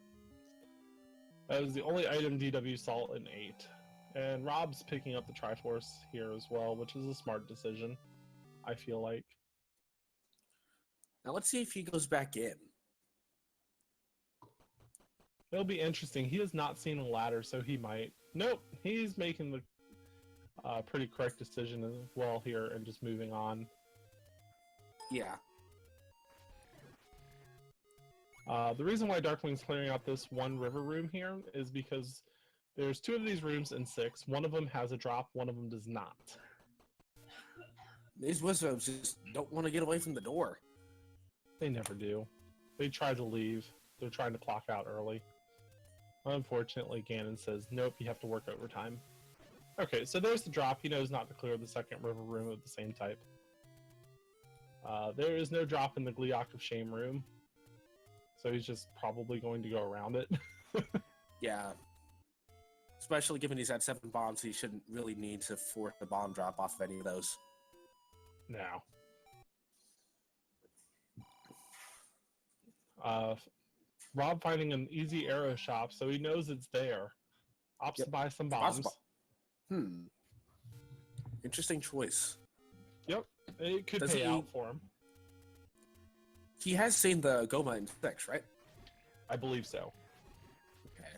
That was the only item DW saw in 8. And Rob's picking up the Triforce here as well, which is a smart decision, I feel like. Now let's see if he goes back in. It'll be interesting. He has not seen a ladder, so he might. Nope, he's making the pretty correct decision as well here and just moving on. Yeah. The reason why Darkwing's clearing out this one river room here is because there's 2 of these rooms in 6. One of them has a drop, one of them does not. These wizards just don't want to get away from the door. They never do. They try to leave. They're trying to clock out early. Unfortunately, Ganon says, nope, you have to work overtime. Okay, so there's the drop. He knows not to clear the second river room of the same type. There is no drop in the Gleeok of Shame room. So he's just probably going to go around it. Yeah. Especially given he's had 7 bombs, he shouldn't really need to force the bomb drop off of any of those. Now. Rob finding an easy arrow shop, so he knows it's there. Opts to buy some bombs. Interesting choice. Yep, it could pay out for him. He has seen the Goma in 6, right? I believe so. Okay.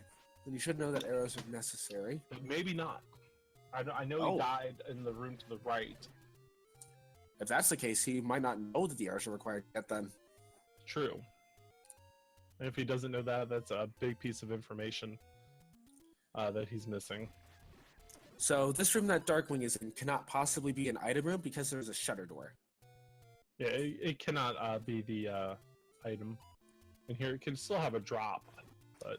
Then you should know that arrows are necessary. But maybe not. I know he died in the room to the right. If that's the case, he might not know that the arrows are required yet then. True. If he doesn't know that, that's a big piece of information that he's missing. So this room that Darkwing is in cannot possibly be an item room because there's a shutter door. Yeah, it cannot be the item in here. It can still have a drop, but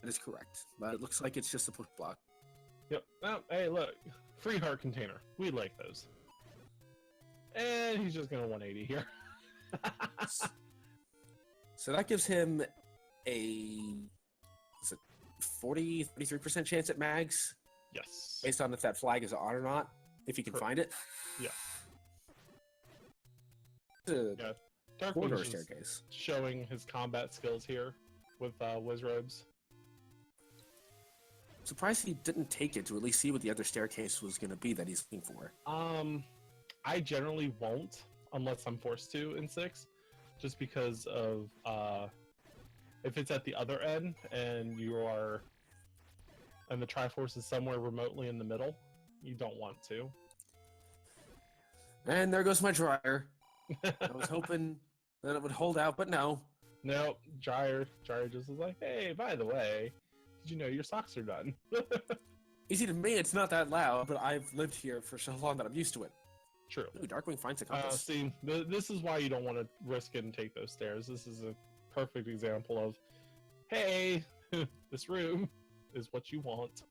That is correct. But it looks like it's just a push block. yep. Oh, hey, look, free heart container. We like those. And he's just gonna 180 here. So that gives him a is it 33% chance at mags, Yes. based on if that flag is on or not, if you can find it. Yeah. The Yeah. Darkwing's corridor just staircase. showing his combat skills here with Wizrobes. Surprised he didn't take it to at least see what the other staircase was going to be that he's looking for. I generally won't unless I'm forced to in 6, just because of if it's at the other end and the Triforce is somewhere remotely in the middle, you don't want to. And there goes my dryer. I was hoping that it would hold out, but no. Nope, Dryer just is like, hey, by the way, did you know your socks are done? Easy to me, it's not that loud, but I've lived here for so long that I'm used to it. True. Ooh, Darkwing finds a compass. See, this is why you don't want to risk it and take those stairs. This is a perfect example of, hey, this room is what you want.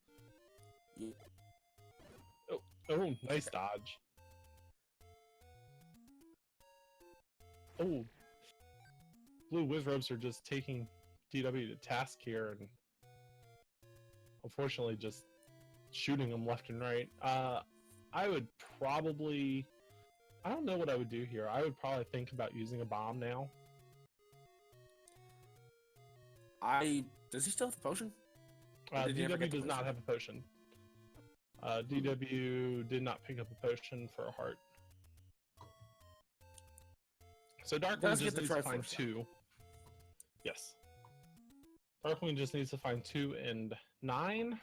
Yeah. Oh, nice dodge. Oh, blue Wizrobes are just taking DW to task here and unfortunately just shooting them left and right. I would probably... I don't know what I would do here. I would probably think about using a bomb now. Does he still have a potion? Did he ever DW get the does not potion? have a potion. DW did not pick up a potion for a heart. So Darkwing Does just get the needs to find Triforce, though. 2. Yes. Darkwing just needs to find 2 and 9.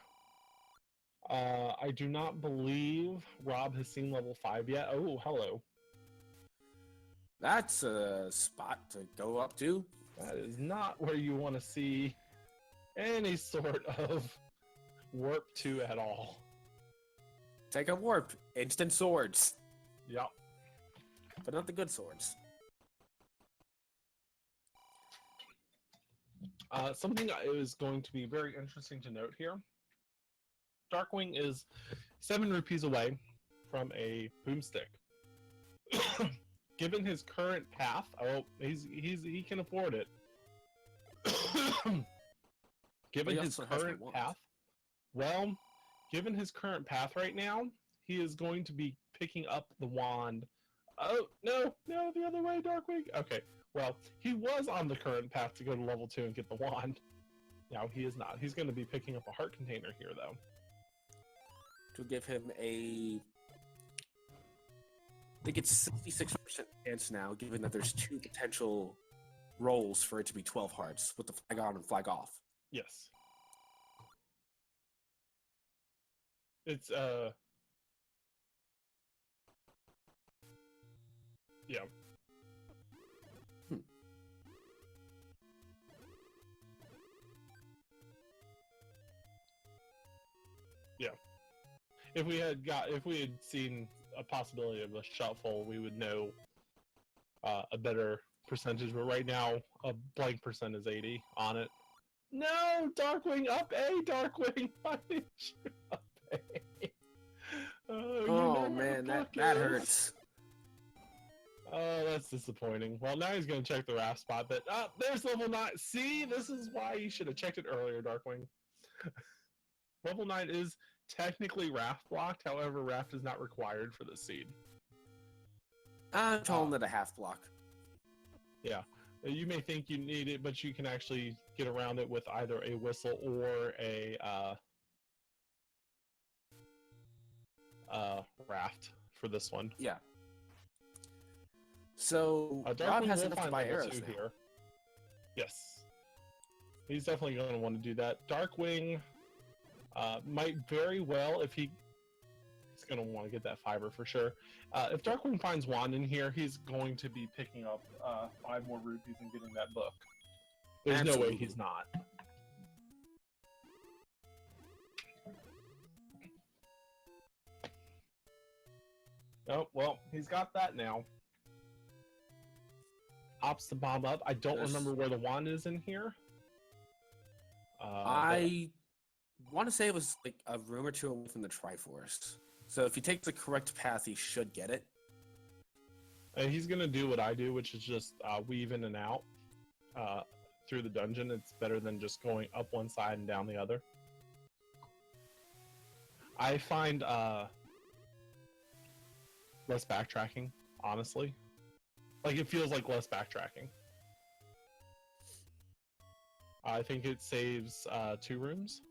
I do not believe Rob has seen level 5 yet. Oh, hello. That's a spot to go up to. That is not where you want to see any sort of warp 2 at all. Take a warp. Instant swords. Yep. But not the good swords. Something that is going to be very interesting to note here. Darkwing is 7 rupees away from a boomstick. Given his current path, he can afford it. Given He his also has current the wand. path, well, given his current path right now, he is going to be picking up the wand. Oh, no, the other way, Darkwing. Okay, well, he was on the current path to go to level 2 and get the wand. Now he is not. He's going to be picking up a heart container here, though. To give him I think it's 66% chance now, given that there's 2 potential rolls for it to be 12 hearts, with the flag on and flag off. Yes. It's, yeah. Yeah. If we had seen a possibility of a shuffle, we would know a better percentage. But right now, a blank percent is 80 on it. No, Darkwing up A, Darkwing. Why did you up A? Oh man, that hurts. Oh, that's disappointing. Well, now he's going to check the raft spot. But there's level 9. See, this is why you should have checked it earlier, Darkwing. Level 9 is technically raft blocked. However, raft is not required for the seed. I'm calling it a half block. Yeah. You may think you need it, but you can actually get around it with either a whistle or a raft for this one. Yeah. So Rob Darkwing has will enough to find buy level arrows 2 now. here. Yes. He's definitely going to want to do that. Darkwing might very well, if he's going to want to get that fiber for sure. If Darkwing finds Wand in here, he's going to be picking up 5 more rupees and getting that book. There's no way he's not. Oh, well, he's got that now. Ops the bomb up. I don't remember where the wand is in here. I want to say it was like a room or two away from the Triforce. So if he takes the correct path, he should get it. And he's gonna do what I do, which is just weave in and out through the dungeon. It's better than just going up one side and down the other. I find less backtracking, honestly. Like, it feels like less backtracking. I think it saves 2 rooms.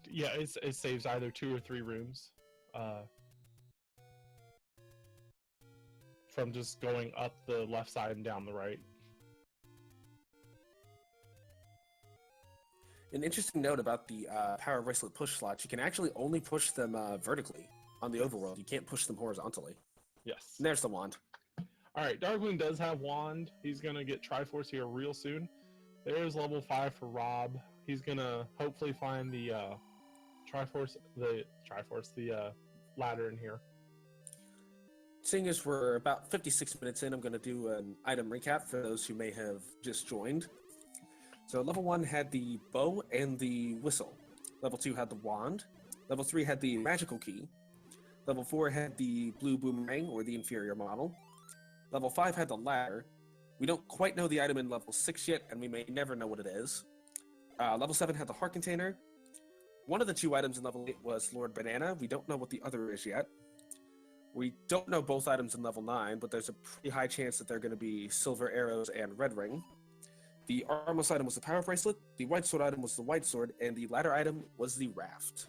Yeah, it saves either 2 or 3 rooms from just going up the left side and down the right. An interesting note about the power bracelet push slots, you can actually only push them vertically on the overworld. You can't push them horizontally. Yes. And there's the wand. Alright, Darkwing does have wand. He's going to get Triforce here real soon. There's level 5 for Rob. He's going to hopefully find the ladder in here. Seeing as we're about 56 minutes in, I'm going to do an item recap for those who may have just joined. So level 1 had the bow and the whistle. Level 2 had the wand. Level 3 had the magical key. Level 4 had the blue boomerang, or the inferior model. Level 5 had the ladder. We don't quite know the item in level 6 yet, and we may never know what it is. Level 7 had the heart container. One of the 2 items in level 8 was Lord Banana. We don't know what the other is yet. We don't know both items in level 9, but there's a pretty high chance that they're going to be silver arrows and red ring. The armless item was the power bracelet, the white sword item was the white sword, and the ladder item was the raft.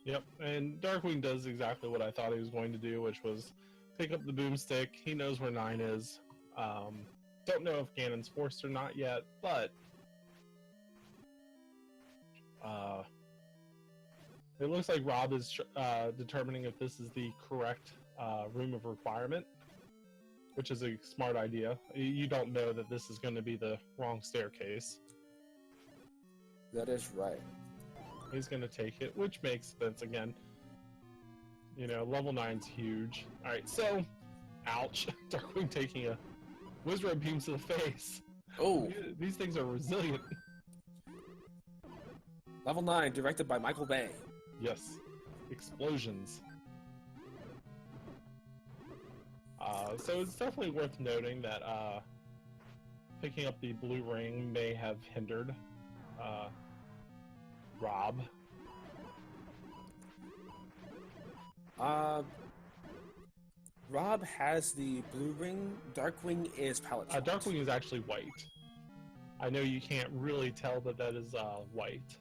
Yep, and Darkwing does exactly what I thought he was going to do, which was pick up the boomstick. He knows where 9 is. Don't know if Ganon's forced or not yet, but it looks like Rob is determining if this is the correct room of requirement, which is a smart idea. You don't know that this is going to be the wrong staircase. That is right. He's going to take it, which makes sense again. You know, level 9's huge. Alright, so, ouch. Darkwing taking a Wizard beam to the face. Oh! These things are resilient. Level 9, directed by Michael Bay. Yes. Explosions. So it's definitely worth noting that picking up the blue ring may have hindered Rob. Rob has the blue ring. Darkwing is palette swapped. Darkwing is actually white. I know you can't really tell that that is white.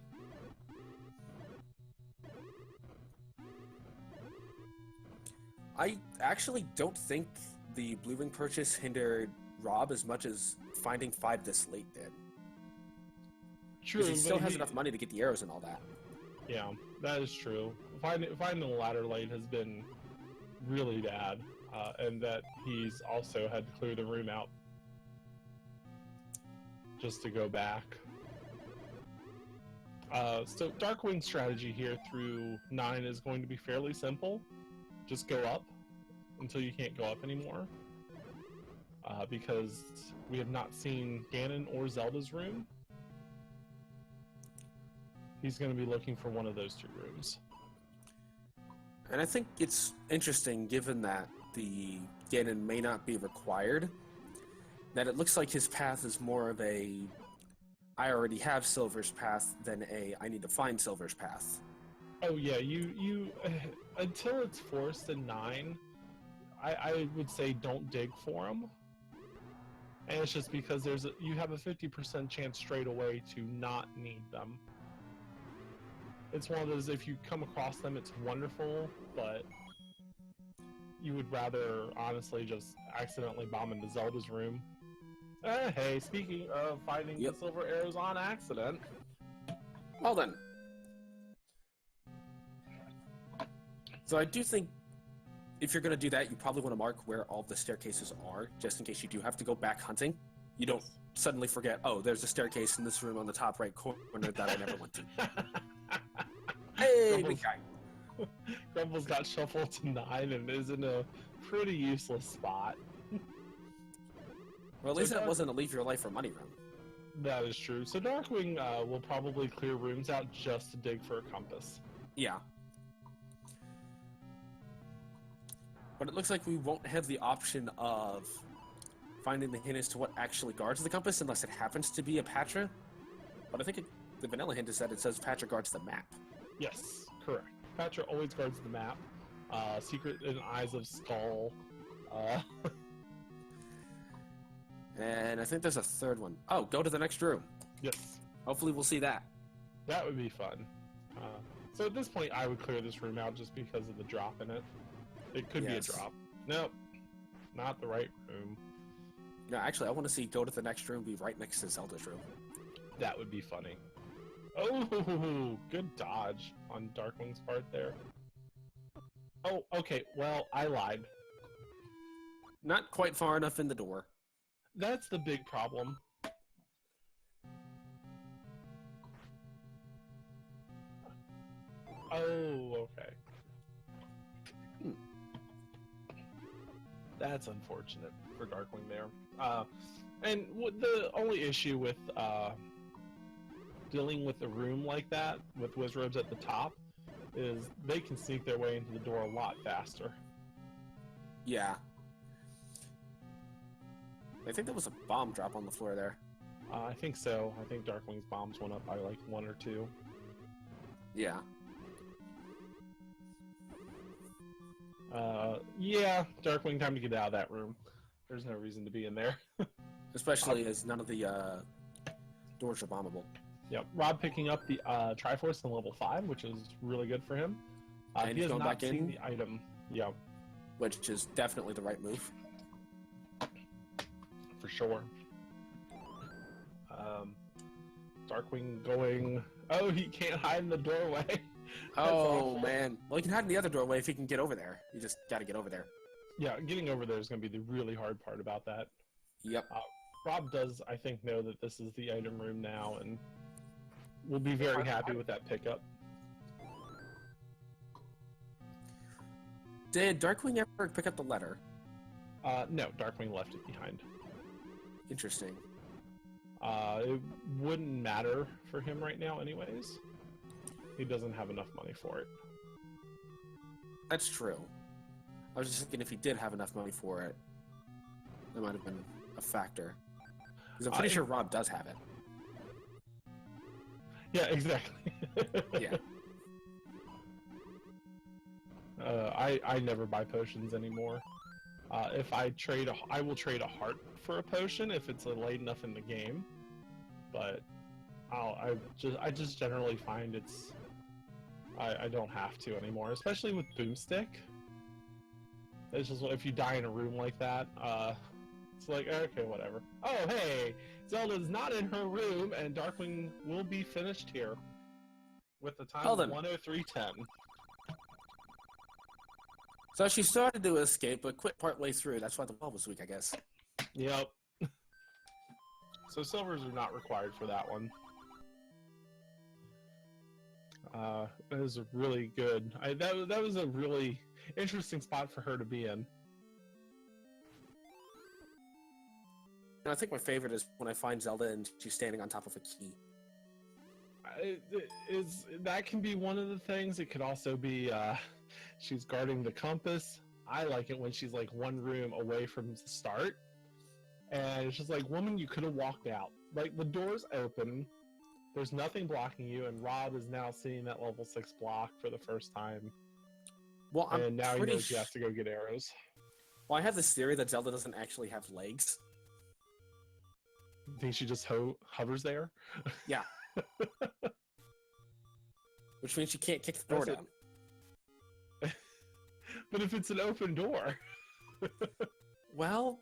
I actually don't think the blue ring purchase hindered Rob as much as finding 5 this late did. True, because he still has enough money to get the arrows and all that. Yeah, that is true. Finding the ladder lane has been really bad, and that he's also had to clear the room out just to go back. So Darkwing's strategy here through 9 is going to be fairly simple. Just go up until you can't go up anymore. Because we have not seen Ganon or Zelda's room. He's going to be looking for one of those 2 rooms. And I think it's interesting, given that the Ganon may not be required, that it looks like his path is more of a I already have Silver's path than a I need to find Silver's path. Oh yeah, you until it's forced in 9, I would say don't dig for them. And it's just because you have a 50% chance straight away to not need them. It's one of those, if you come across them, it's wonderful, but you would rather honestly just accidentally bomb into Zelda's room. Hey, speaking of finding the silver arrows on accident. Well then. So I do think if you're going to do that, you probably want to mark where all the staircases are, just in case you do have to go back hunting. You don't suddenly forget, oh, there's a staircase in this room on the top right corner that I never went to. Hey, big guy. Grumble's got shuffled to 9 and is in a pretty useless spot. Well, at least that wasn't a leave your life for money room. That is true. So Darkwing will probably clear rooms out just to dig for a compass. Yeah. But it looks like we won't have the option of finding the hint as to what actually guards the compass unless it happens to be a Patra. But I think the vanilla hint is that it says Patra guards the map. Yes, correct. Patra always guards the map. Secret in Eyes of Skull. And I think there's a third one. Oh, go to the next room. Yes. Hopefully we'll see that. That would be fun. So at this point, I would clear this room out just because of the drop in it. It could be a drop. Nope. Not the right room. No, actually, I want to see go to the next room be right next to Zelda's room. That would be funny. Oh, good dodge on Darkwing's part there. Oh, okay. Well, I lied. Not quite far enough in the door. That's the big problem. Oh, okay. That's unfortunate for Darkwing there. And the only issue with dealing with a room like that, with Wizrobes at the top, is they can sneak their way into the door a lot faster. Yeah. I think there was a bomb drop on the floor there. I think so. I think Darkwing's bombs went up by like 1 or 2. Yeah. Yeah, Darkwing, time to get out of that room. There's no reason to be in there. Especially as none of the doors are bombable. Yep, Rob picking up the Triforce in level 5, which is really good for him. And he has going not back seen in, the item. Yeah, which is definitely the right move. for sure. Darkwing going... Oh, he can't hide in the doorway. Oh, awful. man. Well, he can hide in the other doorway if he can get over there. You just gotta get over there. Yeah, getting over there is going to be the really hard part about that. Yep. Rob does, I think, know that this is the item room now, and will be very happy with that pickup. Did Darkwing ever pick up the letter? No, Darkwing left it behind. Interesting. It wouldn't matter for him right now anyways. He doesn't have enough money for it. That's true. I was just thinking if he did have enough money for it, that might have been a factor. Because I'm pretty sure Rob does have it. Yeah, exactly. Yeah. I never buy potions anymore. If I trade, I will trade a heart for a potion if it's late enough in the game. But I just generally find I don't have to anymore, especially with Boomstick. It's just if you die in a room like that, it's like okay, whatever. Oh hey, Zelda's not in her room, and Darkwing will be finished here with the time of 1:03:10. So she started to escape, but quit partway through. That's why the wall was weak, I guess. Yep. So silvers are not required for that one. That was a really good. That was a really interesting spot for her to be in. And I think my favorite is when I find Zelda and she's standing on top of a key. That can be one of the things. It could also be she's guarding the compass. I like it when she's like one room away from the start, and it's just like, woman, you could have walked out. Like the door's open, there's nothing blocking you, and Rob is now seeing that level 6 block for the first time. Well, and now he knows he has to go get arrows. Well, I have this theory that Zelda doesn't actually have legs. You think she just hovers there? Yeah. Which means she can't kick the door down. But if it's an open door... Well,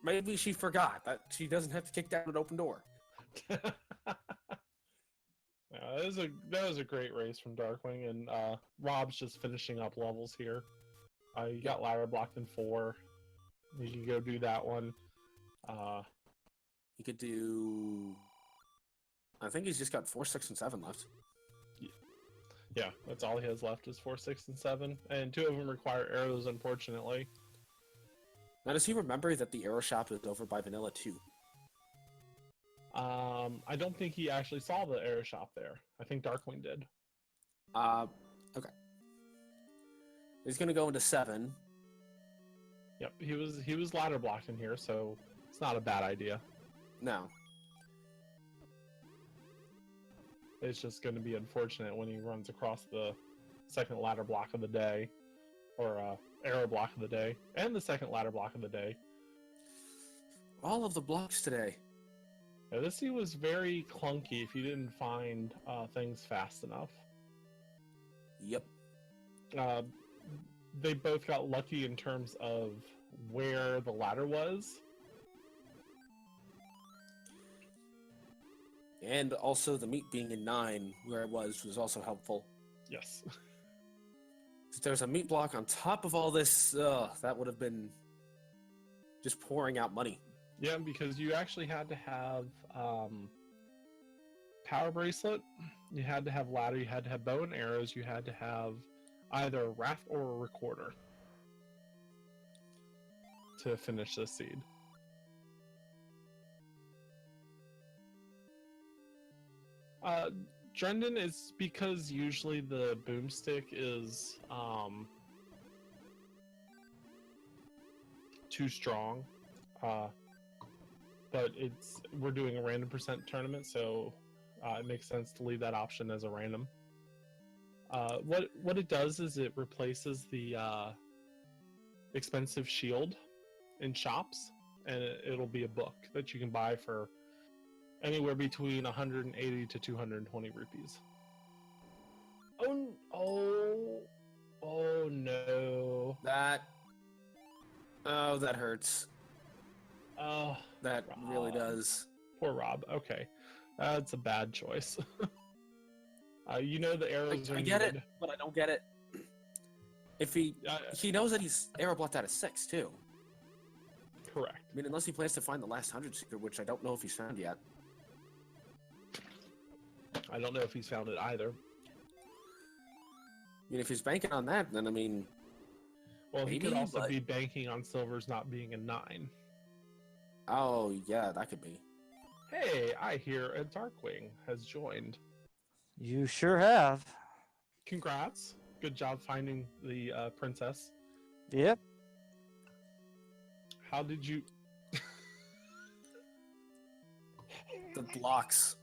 maybe she forgot that she doesn't have to kick down an open door. That was a great race from Darkwing, and Rob's just finishing up levels here. You got Lyra blocked in 4. You can go do that one. You could do... I think he's just got 4, 6, and 7 left. Yeah, that's all he has left is 4, 6, and 7, and 2 of them require arrows, unfortunately. Now, does he remember that the arrow shop is over by Vanilla too? I don't think he actually saw the arrow shop there. I think Darkwing did. Okay. He's gonna go into 7. Yep, he was ladder blocked in here, so it's not a bad idea. No. It's just going to be unfortunate when he runs across the second ladder block of the day, or arrow block of the day, and the second ladder block of the day. All of the blocks today. Now, this scene was very clunky if you didn't find things fast enough. Yep. They both got lucky in terms of where the ladder was. And also the meat being in 9, where it was also helpful. Yes. If there's a meat block on top of all this, that would have been just pouring out money. Yeah, because you actually had to have power bracelet, you had to have ladder, you had to have bow and arrows, you had to have either a raft or a recorder to finish this seed. Drendan is because usually the boomstick is too strong, but we're doing a random percent tournament, so it makes sense to leave that option as a random. What it does is it replaces the expensive shield in shops, and it'll be a book that you can buy for anywhere between 180 to 220 rupees. Oh no. That hurts. Oh, That Rob. really does. Poor Rob. Okay. That's a bad choice. You know the arrows are I get needed. it, but I don't get it. If he knows that he's arrow blocked out of 6 too. Correct. I mean, unless he plans to find the last 100 secret, which I don't know if he's found yet. I don't know if he's found it either. I mean, if he's banking on that, then I mean... Well, he maybe, could also but... be banking on silvers not being a 9. Oh, yeah, that could be. Hey, I hear a Darkwing has joined. You sure have. Congrats. Good job finding the princess. Yep. How did you... The blocks.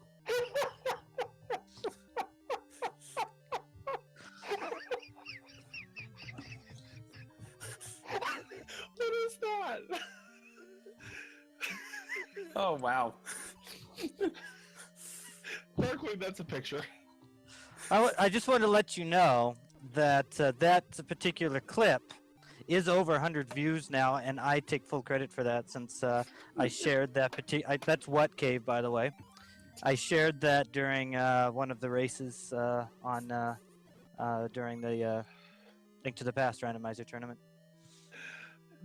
What is that? Oh, wow. Darkwing, that's a picture. I just wanted to let you know that that particular clip is over 100 views now, and I take full credit for that since I shared that that's what cave, by the way. I shared that during one of the races during the Link to the Past randomizer tournament.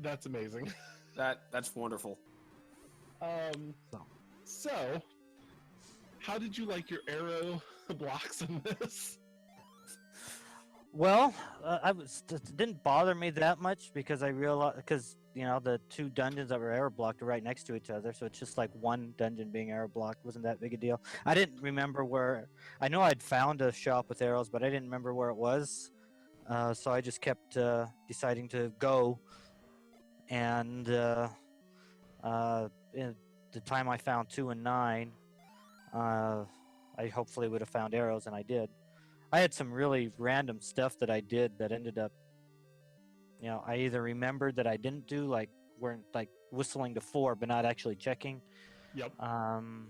That's amazing. That's wonderful. So, how did you like your arrow blocks in this? Well, it didn't bother me that much because I realized the 2 dungeons that were arrow blocked are right next to each other, so it's just like one dungeon being arrow blocked wasn't that big a deal. I didn't remember where. I know I'd found a shop with arrows, but I didn't remember where it was, so I just kept deciding to go. And in the time I found 2 and 9, I hopefully would have found arrows, and I did. I had some really random stuff that I did that ended up, I either remembered that I didn't do, like whistling to 4 but not actually checking. Yep. And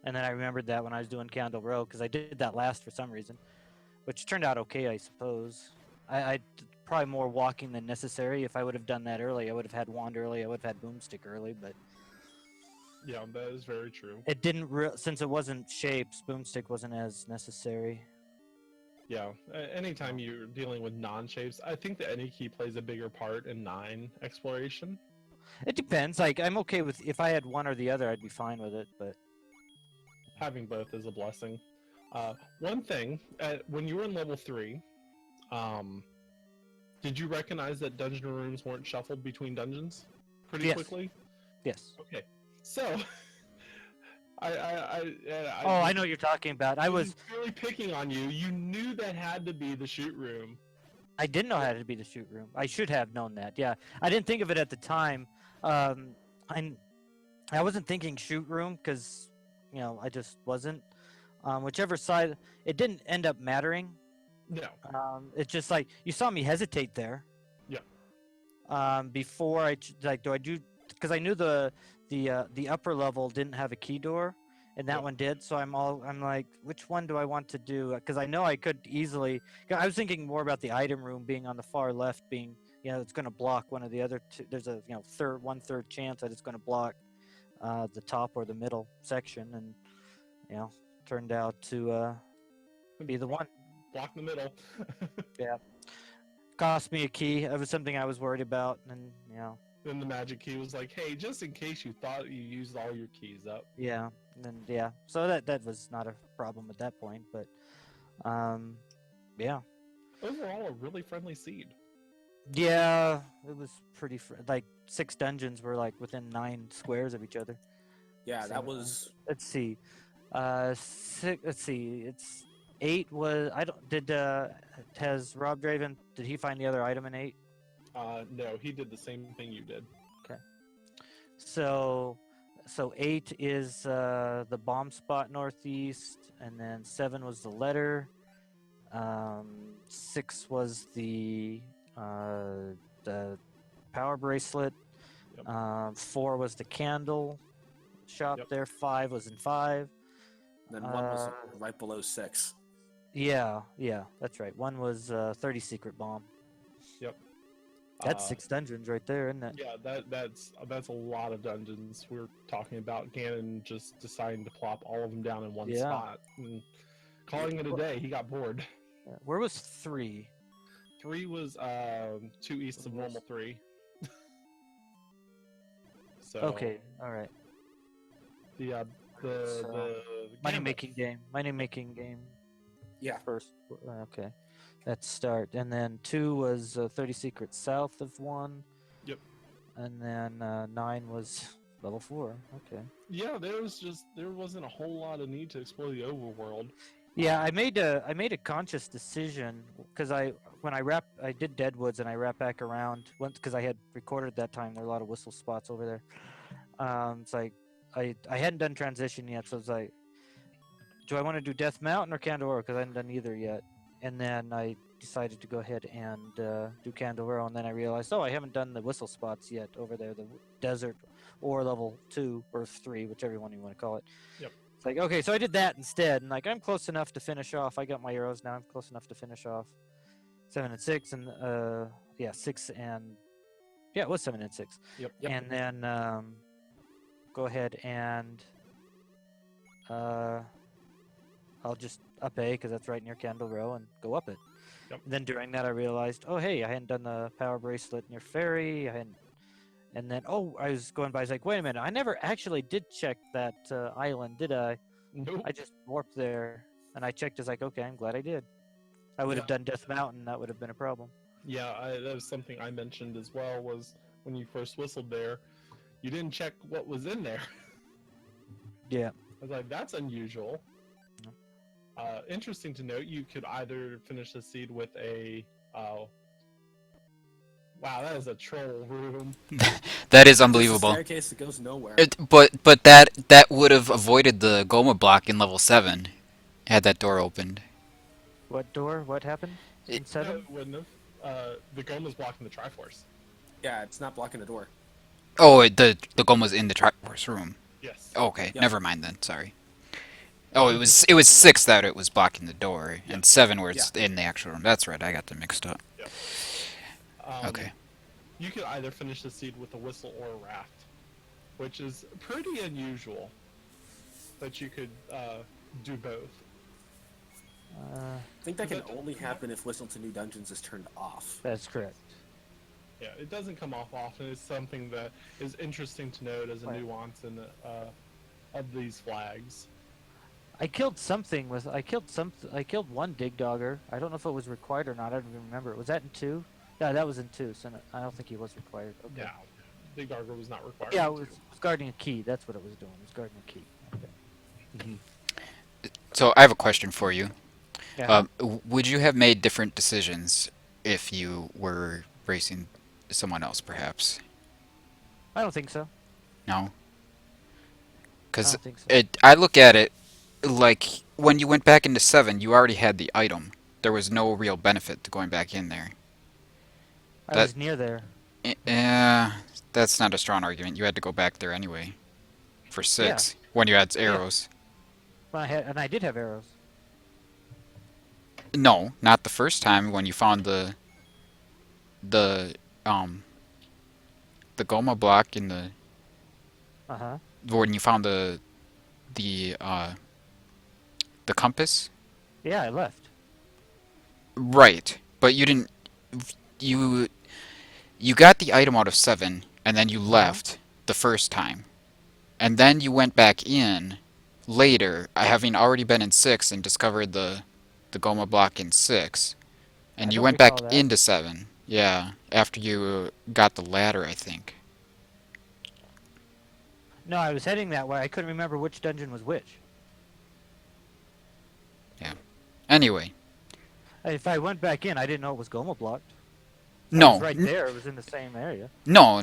then I remembered that when I was doing Candle Row, because I did that last for some reason, which turned out okay, I suppose. I probably more walking than necessary. If I would have done that early, I would have had Wand early, I would have had Boomstick early, but... Yeah, that is very true. It didn't, since it wasn't shapes, Boomstick wasn't as necessary. Yeah, anytime you're dealing with non-shapes, I think that any key plays a bigger part in 9 exploration. It depends. Like, I'm okay with if I had one or the other, I'd be fine with it. But having both is a blessing. One thing, when you were in level 3, did you recognize that dungeon rooms weren't shuffled between dungeons pretty Yes. quickly? Yes. Okay, so I know what you're talking about. I was really picking on you. You knew that had to be the shoot room. I didn't know how to be the shoot room. I should have known that. Yeah, I didn't think of it at the time. I wasn't thinking shoot room because, I just wasn't. Whichever side, it didn't end up mattering. No. It's just like you saw me hesitate there. Yeah. Before do I do? Because I knew the upper level didn't have a key door, and that Yeah. one did. So I'm like, which one do I want to do? Because I know I could easily. I was thinking more about the item room being on the far left, being it's going to block one of the other two. There's a 1/3 chance that it's going to block the top or the middle section, and turned out to be the one. Block the middle. Yeah. Cost me a key. It was something I was worried about, and Then the magic key was like, hey, just in case you thought you used all your keys up. Yeah, and so that was not a problem at that point, but yeah. Overall, a really friendly seed. Yeah, it was pretty like 6 dungeons were like within 9 squares of each other. Yeah, So, that was. let's see. 6, let's see. It's 8 was has robdraven, did he find the other item in 8? No, he did the same thing you did. Okay. So 8 is the bomb spot northeast, and then 7 was the letter. 6 was the power bracelet. Yep. 4 was the candle shop Yep. there. 5 was in 5. Then one was right below 6. Yeah, that's right. 1 was 30 secret bomb. Yep. That's 6 dungeons right there, isn't it? Yeah, that's a lot of dungeons. We're talking about Ganon just deciding to plop all of them down in one spot and calling it a day. He got bored. Where was 3? 3 was 2 east of normal 3. So Okay, all right. the Money making game. Yeah. First, okay. Let's start. And then 2 was 30 secrets south of 1. Yep. And then 9 was level 4. Okay. Yeah, there wasn't a whole lot of need to explore the overworld. Yeah, I made a conscious decision because I did Deadwoods and I wrapped back around once because I had recorded that time. There were a lot of whistle spots over there. It's like I hadn't done transition yet, so it's like, do I want to do Death Mountain or Candor? Because I hadn't done either yet. And then I decided to go ahead and do Candor, and then I realized, I haven't done the whistle spots yet over there, the desert or level 2 or 3, whichever one you want to call it. Yep. It's like, okay, so I did that instead, and like I'm close enough to finish off. I got my arrows now. I'm close enough to finish off 7 and 6, and 6 and it was 7 and 6. Yep. And then go ahead and I'll just up A because that's right near Candle Row and go up it. Yep. And then during that I realized, hey, I hadn't done the power bracelet near Ferry. And then I was going by. I was like, wait a minute, I never actually did check that island, did I? Nope. I just warped there and I checked. It's like, okay, I'm glad I did. I would have done Death Mountain. That would have been a problem. Yeah, that was something I mentioned as well. Was when you first whistled there, you didn't check what was in there. Yeah. I was like, that's unusual. Interesting to note, you could either finish the seed with a... wow, that is a troll room. That is It's a unbelievable. staircase that goes nowhere. But that would have avoided the Goma block in level 7, had that door opened. What door? What happened? In 7? No, it wouldn't have. The Goma's blocking the Triforce. Yeah, it's not blocking the door. Oh, the Goma's in the Triforce room. Yes. Okay, Yep. never mind then. Sorry. Oh, it was 6 that it was blocking the door, and 7 where it's in the actual room. That's right. I got them mixed up. Yep. Okay. You could either finish the seed with a whistle or a raft, which is pretty unusual. That you could do both. I think that can only happen if Whistle to New Dungeons is turned off. That's correct. Yeah, it doesn't come off often. It's something that is interesting to note as a Right. nuance in of these flags. I killed something with. I killed one dig dogger. I don't know if it was required or not. I don't even remember. Was that in 2? Yeah, that was in 2. So I don't think he was required. Okay. Yeah, Big Darker was not required. Yeah, to. it was guarding a key. That's what it was doing. It was guarding a key. Okay. So I have a question for you. Yeah. Would you have made different decisions if you were racing someone else, perhaps? I don't think so. No? I Because don't think so. I look at it like when you went back into 7, you already had the item. There was no real benefit to going back in there. I That was near there. that's not a strong argument. You had to go back there anyway for Yeah. 6 when you had arrows. But I did have arrows. No, not the first time when you found the um the Goma block in the Uh huh. when you found the the compass. Yeah, I left. Right, but you didn't. You you got the item out of 7, and then you left the first time, and then you went back in later, having already been in 6 and discovered the Goma block in 6, and I you don't went back recall that. into 7. Yeah, after you got the ladder, I think. No, I was heading that way. I couldn't remember which dungeon was which. Anyway, If I went back in, I didn't know it was Goma blocked. It no, was right there. It was in the same area. no,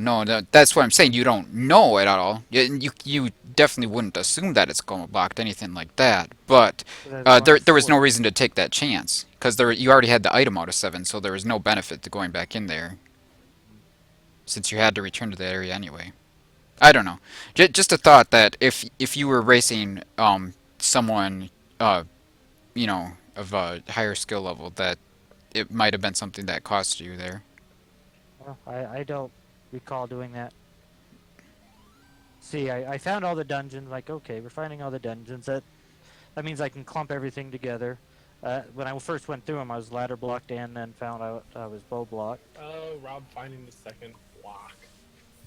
that's what I'm saying. You don't know it at all. You definitely wouldn't assume that it's Goma blocked, anything like that. But So there's one there was no sword. reason to take that chance because you already had the item out of 7, so there was no benefit to going back in there since you had to return to that area anyway. I don't know. Just a thought that if you were racing someone you know of a higher skill level, that it might have been something that cost you there. Well, I don't recall doing that. See, I found all the dungeons. Like, okay, we're finding all the dungeons. That means I can clump everything together. When I first went through them, I was ladder blocked and then found out I was bow blocked. Oh, Rob finding the second block.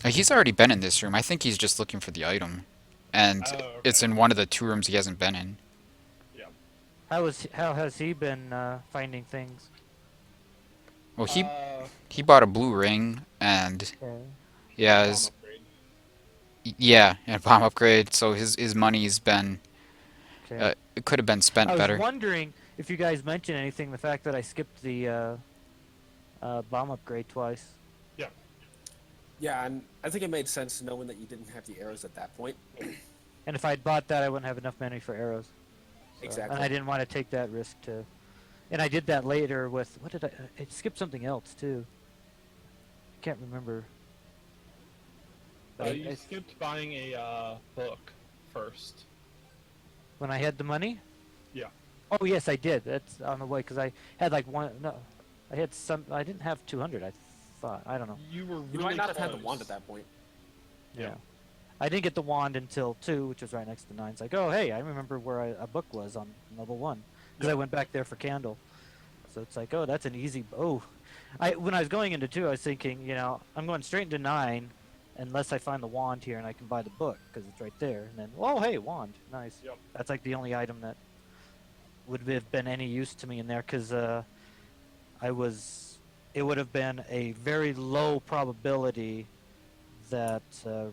He's already been in this room. I think he's just looking for the item, and Oh, okay. it's in one of the 2 rooms he hasn't been in. Yep. How has he been finding things? Well, Uh, he bought a blue ring, and Okay. yeah, bomb upgrade. and bomb upgrade. So his money's been Okay. it could have been I spent was better. wondering if you guys mentioned anything. The fact that I skipped the bomb upgrade twice. Yeah, and I think it made sense knowing that you didn't have the arrows at that point. And if I'd bought that, I wouldn't have enough money for arrows. So, Exactly. And I didn't want to take that risk to. And I did that later with what did I skipped something else too. I can't remember. But You skipped buying a book first. when I had the money. Yeah. Oh yes, I did. That's on the way because I had like one. No, I had some. I didn't have 200. I thought. I don't know. You were really You might not have had the close. wand at that point. Yeah. I didn't get the wand until 2, which was right next to 9. It's like, oh hey, I remember where a book was on level 1 because I went back there for candle. So it's like, oh, that's an easy. Oh, when I was going into 2, I was thinking, I'm going straight into 9, unless I find the wand here and I can buy the book because it's right there. And then, oh hey, wand, nice. Yep. That's like the only item that would have been any use to me in there because it would have been a very low probability that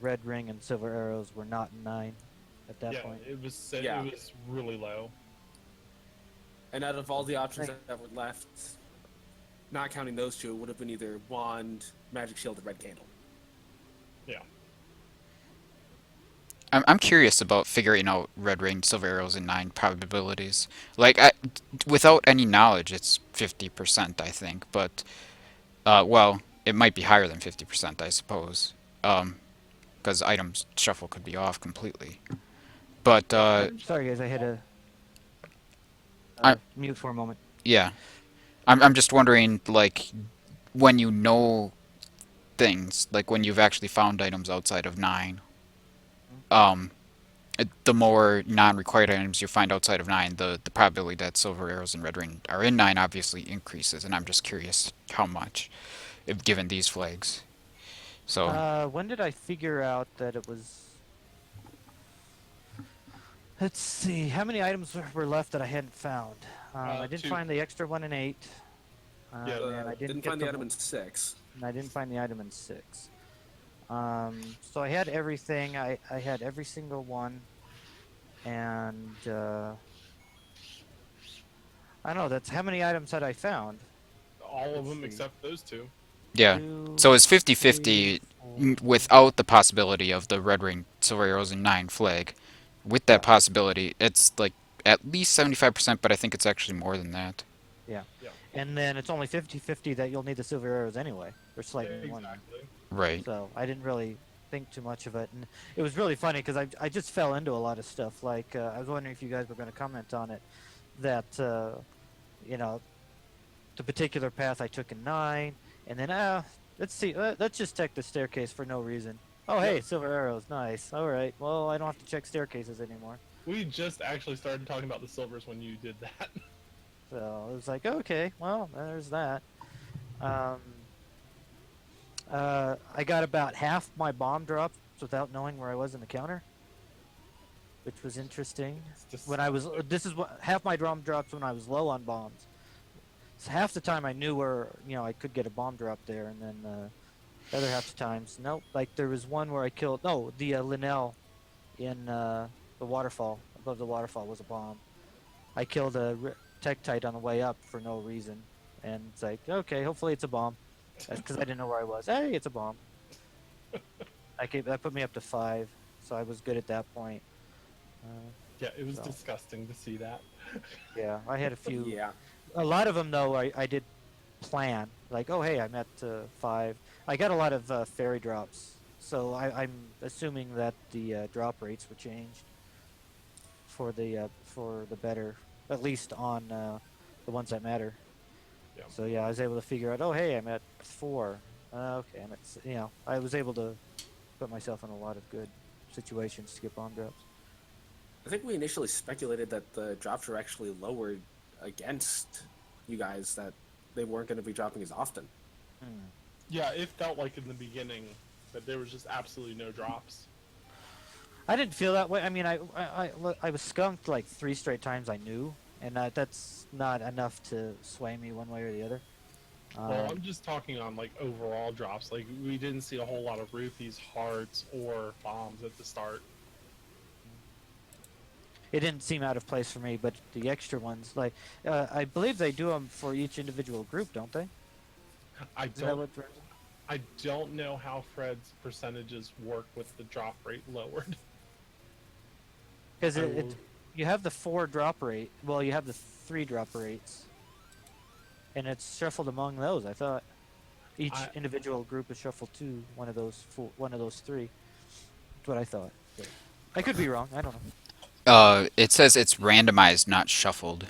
red ring and silver arrows were not in 9 at that point. It was Yeah. it was really low. And out of all the options Right. that were left, not counting those 2, it would have been either wand, magic shield, or red candle. Yeah. I'm curious about figuring out red ring, silver arrows, and 9 probabilities. Like without any knowledge, it's 50%, I think. But well, it might be higher than 50%, I suppose. Because items shuffle could be off completely. But Sorry guys, I had to I- mute for a moment. yeah, I'm just wondering, like, when you know things, like when you've actually found items outside of 9, the more non-required items you find outside of 9, the probability that silver arrows and red ring are in 9 obviously increases, and I'm just curious how much, if given these flags. So When did I figure out that it was? Let's see, how many items were left that I hadn't found? I didn't 2. find the extra one in 8. Yeah, And I didn't get find the the item in 6. and I didn't find the item in 6. So I had everything. I had every single one, and I don't know. That's how many items had I found? all of Let's them see. except those 2. Yeah. 2, So it's 3, 50-50 4. without the possibility of the red ring, silver arrows, and 9 flag. With that Yeah. possibility, it's like at least 75%, but I think it's actually more than that. Yeah. Yeah. And then it's only 50-50 that you'll need the silver arrows anyway. Or slightly more. Exactly. Right. So I didn't really think too much of it, and it was really funny because I just fell into a lot of stuff. Like I was wondering if you guys were going to comment on it. That you know, the particular path I took in 9, and then let's see, let's just check the staircase for no reason. Oh hey, silver arrows, nice. All right, well I don't have to check staircases anymore. We just actually started talking about the silvers when you did that. So it was like, okay, well there's that. I got about half my bomb drops without knowing where I was in the counter, which was interesting. When I was, this is what half my bomb drops when I was low on bombs. So half the time I knew where I could get a bomb drop there, and then the other half the times, nope. Like there was one where I killed the Linnell in the waterfall above the waterfall was a bomb. I killed a Tektite on the way up for no reason, and it's like okay, hopefully it's a bomb. That's because I didn't know where I was. Hey, it's a bomb. That put me up to 5, so I was good at that point. Yeah, it was So. disgusting to see that. Yeah, I had a few. Yeah. A lot of them, though, I did plan. Like, oh, hey, I'm at 5. I got a lot of fairy drops, so I'm assuming that the drop rates were changed for the better, at least on the ones that matter. Yeah. So yeah, I was able to figure out. Oh, hey, I'm at 4. Okay, I'm at. I was able to put myself in a lot of good situations to get bomb drops. I think we initially speculated that the drops were actually lowered against you guys, that they weren't going to be dropping as often. Yeah, it felt like in the beginning that there was just absolutely no drops. I didn't feel that way. I mean, I was skunked like 3 straight times. I knew, and that's not enough to sway me one way or the other. Well, I'm just talking on like overall drops. Like we didn't see a whole lot of rupees, hearts, or bombs at the start. It didn't seem out of place for me, but the extra ones, like I believe they do them for each individual group, don't they? I Is that don't. what I don't know how Fred's percentages work with the drop rate lowered. Because I will- you have the 4 drop rate. Well, you have the 3 drop rates, and it's shuffled among those. I thought each individual group is shuffled to one of those 3. That's what I thought. But I could be wrong. I don't know. It says it's randomized, not shuffled.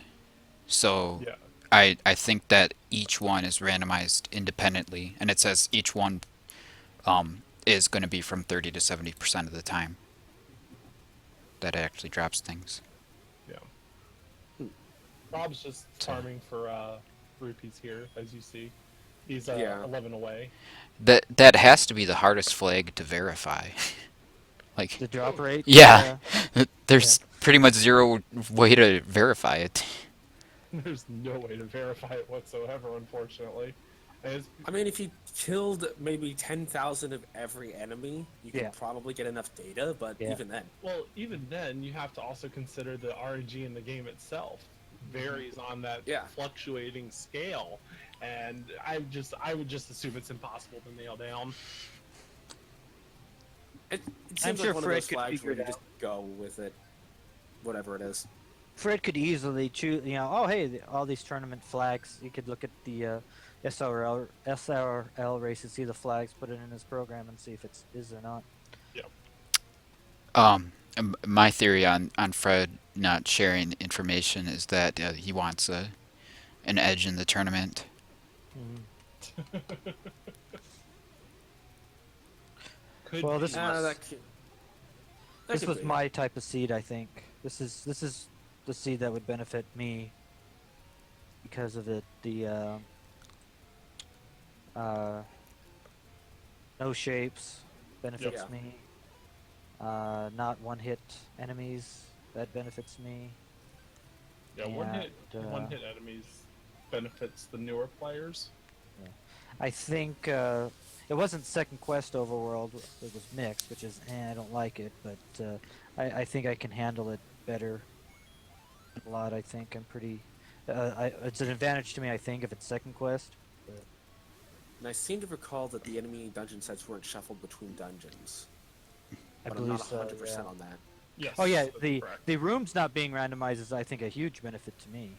So Yeah. I think that each one is randomized independently, and it says each one is going to be from 30 to 70% of the time that it actually drops things. Yeah. Rob's just farming for rupees here, as you see. He's Yeah. 11 away. That has to be the hardest flag to verify. Like, The drop rate. yeah, there's pretty much zero way to verify it. There's no way to verify it whatsoever, unfortunately. I mean, if you killed maybe 10,000 of every enemy, you could Yeah. probably get enough data, but Yeah. even then. Well, even then, you have to also consider the RNG in the game itself varies on that Yeah. fluctuating scale, and I would just assume it's impossible to nail down. It I'm seems sure like one Fred of those could flags figure where you it just go with it, whatever it is. Fred could easily choose. Oh hey, all these tournament flags. You could look at the SRL races, see the flags, put it in his program, and see if it is or not. My theory on Fred not sharing information is that he wants an edge in the tournament. Well, this This was my type of seed, I think. This is the seed that would benefit me because of the no shapes benefits Yeah. me. Not one hit enemies That benefits me. Yeah, And, one hit enemies benefits the newer players. I think it wasn't second quest overworld. It was mixed, which is I don't like it, but I think I can handle it better. A lot. I think I'm pretty. It's an advantage to me. I think if it's second quest. But And I seem to recall that the enemy dungeon sets weren't shuffled between dungeons, I but I'm believe not so. 100% Yeah. on that. Yes. Oh yeah, that's the correct. the rooms not being randomized is I think a huge benefit to me.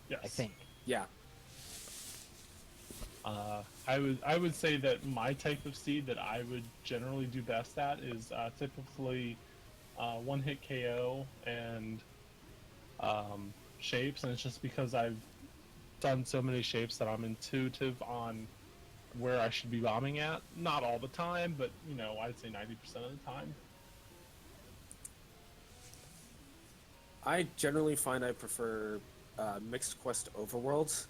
Yes. I think. Yeah. I would say that my type of seed that I would generally do best at is typically one hit KO and shapes, and it's just because I've done so many shapes that I'm intuitive on where I should be bombing at. Not all the time, but you know, I'd say 90% of the time. I generally find I prefer mixed quest overworlds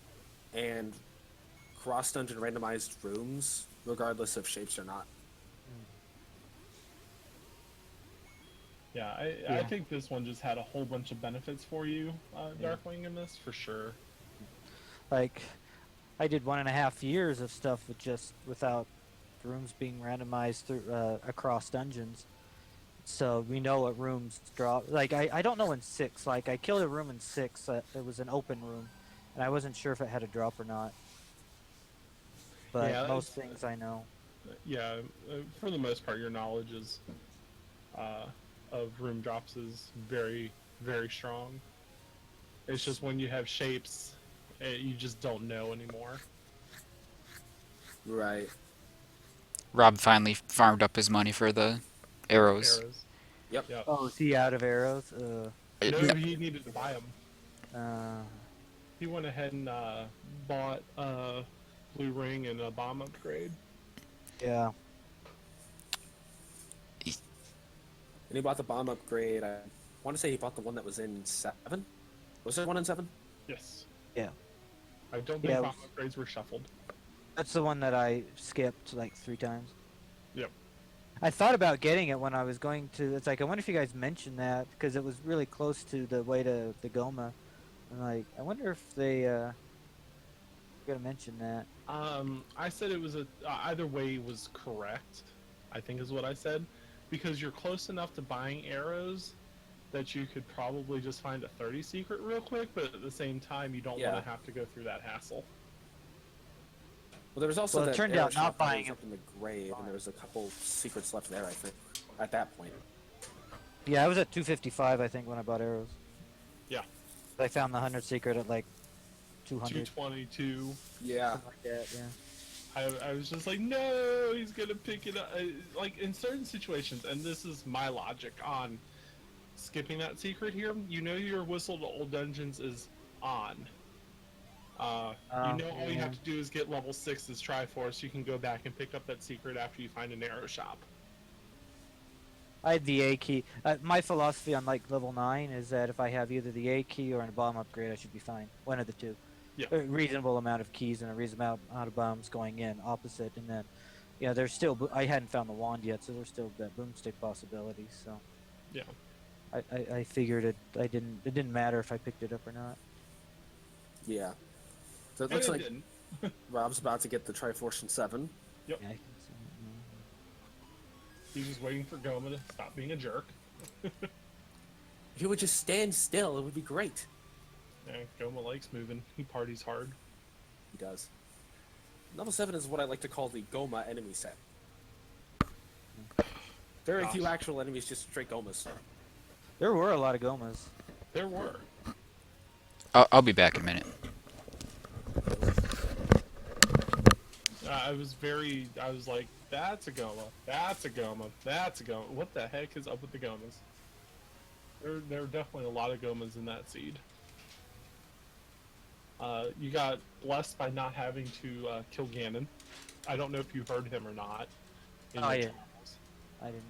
and cross dungeon randomized rooms, regardless of shapes or not. Yeah, I Yeah. think this one just had a whole bunch of benefits for you, Yeah. Darkwing, in this for sure. Like, I did 1.5 years of stuff without rooms being randomized through across dungeons. So we know what rooms drop. Like I don't know in 6. Like I killed a room in 6. It was an open room, and I wasn't sure if it had a drop or not. But Yeah, most it's- things I know. Yeah, for the most part, your knowledge is of room drops is very, very strong. It's just when you have shapes, you just don't know anymore. Right. Rob finally farmed up his money for the arrows. Arrows. Yep. Yep. Oh, is he out of arrows? No, he needed to buy them. Uh, He went ahead and bought a blue ring and a bomb upgrade. yeah. And he bought the bomb upgrade. I want to say he bought the one that was in 7? Was there one in 7? Yes. Yeah. I don't think Yeah, bomb upgrades were shuffled. That's the one that I skipped like 3 times. Yep. I thought about getting it when I was going to. It's like I wonder if you guys mentioned that because it was really close to the way to the Goma. And like, I wonder if they gonna mention that. I said it was either way was correct. I think is what I said, because you're close enough to buying arrows that you could probably just find a 30 secret real quick, but at the same time, you don't Yeah. want to have to go through that hassle. Well, there was also Well, it that turned arrow out not shop that buying was up in the grave, and there was a couple secrets left there, I think, at that point. Yeah, I was at 255, I think, when I bought arrows. Yeah. I found the 100 secret at like 200. 222. Yeah. Something like that, yeah. I was just like, no, he's gonna pick it up. Like in certain situations, and this is my logic on skipping that secret here. You know your whistle to old dungeons is on. You know all you have to do is get level 6's Triforce. You can go back and pick up that secret after you find an arrow shop. I had the A key. My philosophy on like level 9 is that if I have either the A key or a bomb upgrade, I should be fine. One of the two. Yeah. A reasonable amount of keys and a reasonable amount of bombs going in, opposite, and then, yeah, there's still. I hadn't found the wand yet, so there's still that boomstick possibility. So. Yeah. I figured it. It didn't matter if I picked it up or not. Yeah. So it And looks it like didn't. Rob's about to get the Triforce in 7. Yeah, I can see it, He's just waiting for Goma to stop being a jerk. If he would just stand still, it would be great. Yeah, Goma likes moving. He parties hard. He does. Level 7 is what I like to call the Goma enemy set. Very few Gosh. actual enemies, just straight Gomas. There were a lot of Gomas. There were. I'll be back in a minute. I was like, that's a Goma. That's a Goma. That's a Goma. What the heck is up with the Gomas? There are definitely a lot of Gomas in that seed. You got blessed by not having to kill Ganon. I don't know if you heard him or not. in Oh, your yeah. travels. I didn't.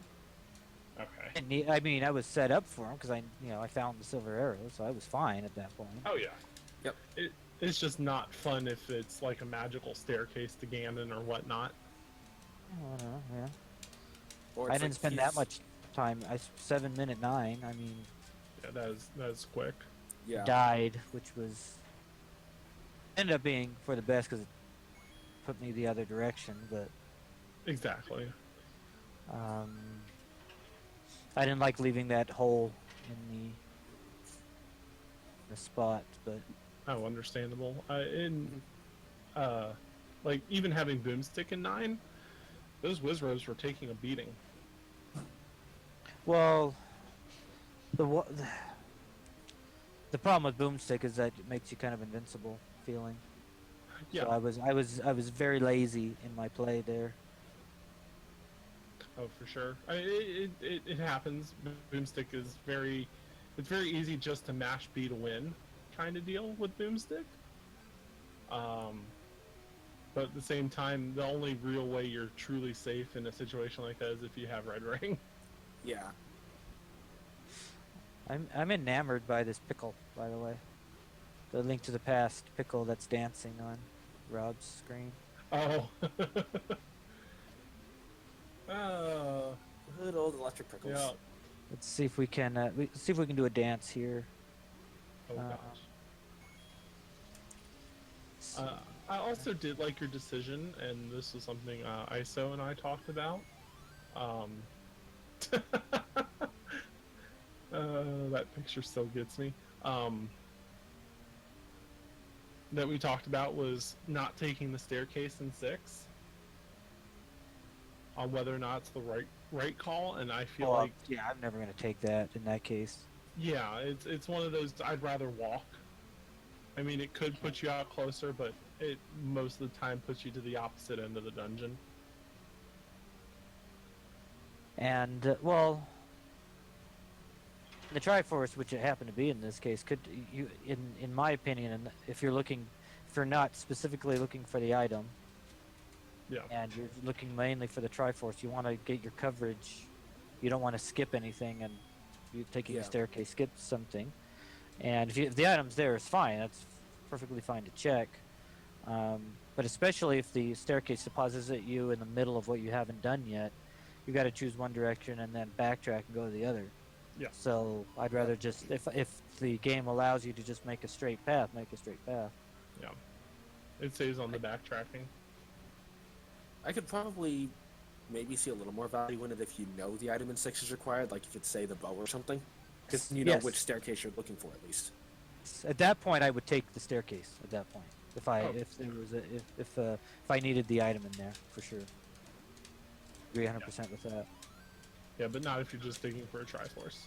Okay. I mean, I was set up for him because I found the silver arrow, so I was fine at that point. Oh yeah. Yep. It's just not fun if it's like a magical staircase to Ganon or whatnot. I don't know, yeah. Or I it's didn't like spend he's- that much time. 7 minute 9. I mean, Yeah, that is quick. Yeah. died, which was ended up being for the best because it put me the other direction. But Exactly. um, I didn't like leaving that hole in the spot. But Oh, understandable. Like even having boomstick in 9, those Wizros were taking a beating. well, the the problem with boomstick is that it makes you kind of invincible feeling. Yeah. So I was very lazy in my play there. Oh, for sure. It happens. Boomstick is it's very easy just to mash B to win kind of deal with Boomstick. But at the same time, the only real way you're truly safe in a situation like that is if you have Red Ring. Yeah. I'm enamored by this pickle, by the way. The Link to the Past pickle that's dancing on Rob's screen. Oh. uh, Good old electric prickles. yeah. Let's see if we can see if we can do a dance here. Oh Uh, gosh. See. I also did like your decision, and this was something ISO and I talked about. That picture still gets me. That we talked about was not taking the staircase in 6 on whether or not it's the right call, and I feel Well, like yeah, I'm never gonna take that in that case. yeah, it's one of those I'd rather walk. I mean, it could put you out closer, but it most of the time puts you to the opposite end of the dungeon. And well, the Triforce, which it happened to be in this case, could you, in my opinion, and if you're not specifically looking for the item, Yeah. and you're looking mainly for the Triforce, you want to get your coverage. You don't want to skip anything, and you're taking a Yeah. staircase, skip something. And if the item's there, it's fine. That's perfectly fine to check. But especially if the staircase deposits at you in the middle of what you haven't done yet, you got to choose one direction and then backtrack and go to the other. Yeah. So I'd rather just if the game allows you to just make a straight path, make a straight path. Yeah. It saves on the backtracking. I could probably maybe see a little more value in it if you know the item in 6 is required, like if it's, say, the bow or something. Because you know Yes. which staircase you're looking for, at least. At that point, I would take the staircase. At that point, if Oh. if I needed the item in there for sure. Agree 100% with that. Yeah, but not if you're just digging for a Triforce.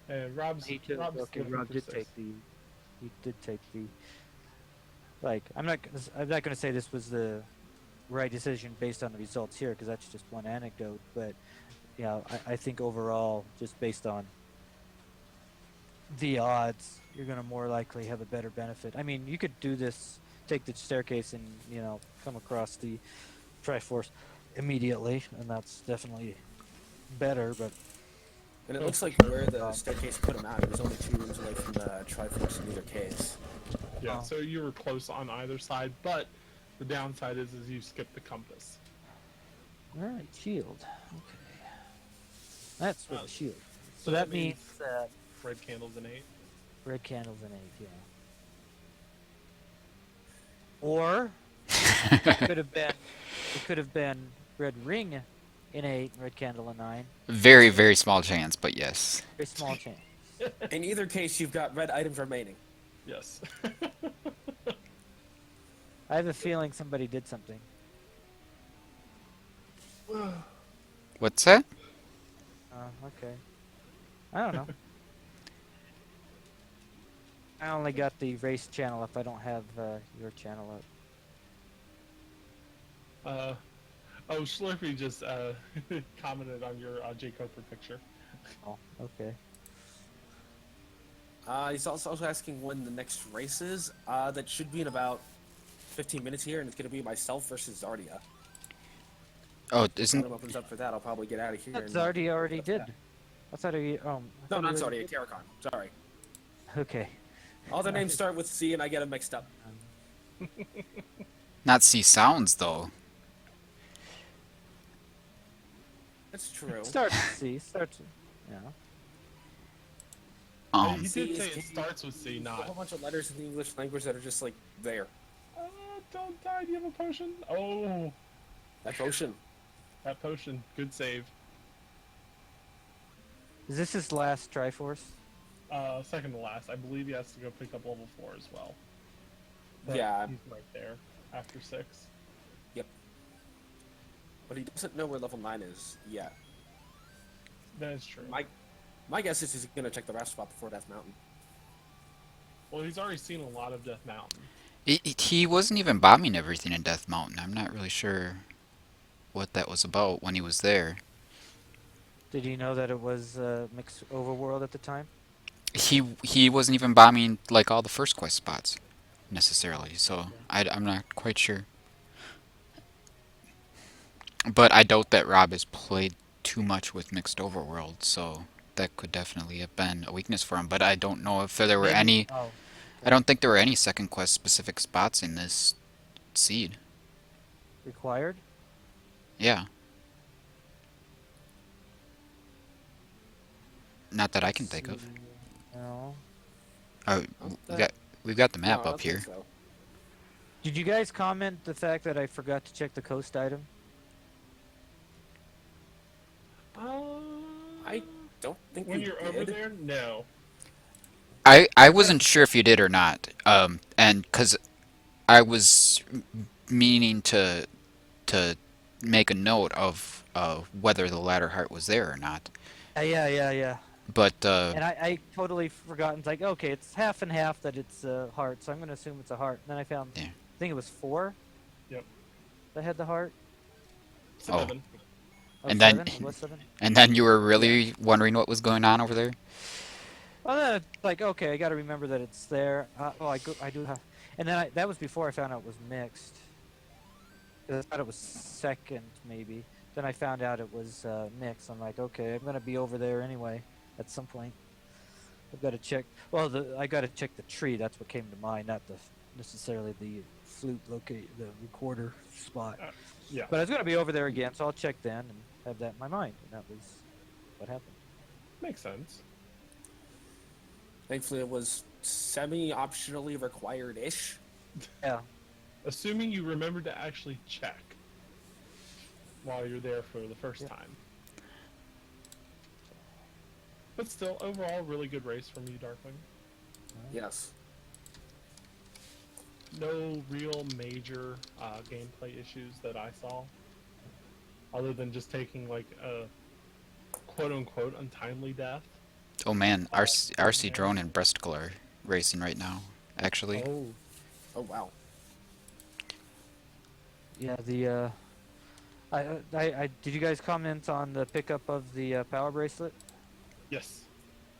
And Rob's He took, Rob's okay, looking Rob for did 6. take the. He did take the. Like, I'm not gonna say this was the right decision based on the results here because that's just one anecdote. But yeah, I think overall, just based on the odds, you're gonna more likely have a better benefit. I mean, you could do this, take the staircase, and come across the Triforce immediately, and that's definitely better. But And it looks like where the staircase put him out, he was only 2 rooms away from the Triforce in either case. Yeah, Oh. so you were close on either side, but the downside is you skip the compass. all right, shield. Okay, that's for the shield. So, so that that means means- Red candles in 8. red candles in 8, yeah. Or it could have been red ring in 8, red candle in 9. Very, very small chance, but yes. Very small chance. In either case, you've got red items remaining. Yes. I have a feeling somebody did something. What's that? Okay. I don't know. I only got the race channel if I don't have your channel up. Oh, Slurpee just commented on your J. Coper picture. Oh, okay. He's also asking when the next race is. That should be in about 15 minutes here, and it's going to be myself versus Zardia. Oh, When isn't it opens up for that, I'll probably get out of here. That's and- already did. I thought he. I No, thought not he Zardia, Karakon. Sorry. Okay. All their names start with C, and I get them mixed up. not C sounds though? That's true. Starts with C. Starts. He C did say is it starts with C, a whole not. bunch of letters in the English language that are just like there. Don't die. Do you have a potion? Oh, That potion. that potion. Good save. Is this his last Triforce? Second to last. I believe he has to go pick up level 4 as well. But Yeah. he's right there after 6. Yep. But he doesn't know where level 9 is yet. That is true. My guess is he's gonna check the rest spot before Death Mountain. Well, he's already seen a lot of Death Mountain. He wasn't even bombing everything in Death Mountain. I'm not really sure what that was about when he was there. Did he know that it was mixed overworld at the time? He wasn't even bombing like all the first quest spots necessarily, so I'm not quite sure. But I doubt that Rob has played too much with mixed overworld, so that could definitely have been a weakness for him. But I don't know if there were Maybe- any. Oh, I don't think there were any second quest specific spots in this seed. required? Yeah. Not that I can think of. No. Oh, we've got the map No, I don't up here. think so. Did you guys comment the fact that I forgot to check the coast item? I don't think When we you're did. over there, no. I wasn't sure if you did or not, and because I was meaning to make a note of whether the ladder heart was there or not, Yeah. but And I totally forgot. It's like, okay, it's half and half that it's a heart, so I'm going to assume it's a heart. And then I found, Yeah. I think it was 4 Yep. that had the heart. 7. Oh, And then- 7? It was 7? and then you were really wondering what was going on over there. Well, then it's like, okay, I got to remember that it's there. I do have, and then that was before I found out it was mixed. 'Cause I thought it was second, maybe. Then I found out it was mixed. I'm like, okay, I'm gonna be over there anyway at some point. I've got to check. Well, I got to check the tree. That's what came to mind, not necessarily the flute the recorder spot. Yeah. But I was gonna be over there again, so I'll check then and have that in my mind. And that was what happened. Makes sense. Thankfully, it was semi-optionally required-ish. Yeah. Assuming you remember to actually check while you're there for the first time. But still, overall, really good race from you, Darkwing. Yes. No real major gameplay issues that I saw, other than just taking like a quote-unquote untimely death. Oh man, RC drone and Bresticle are racing right now. Actually, Oh wow. Yeah, I did you guys comment on the pickup of the power bracelet? Yes.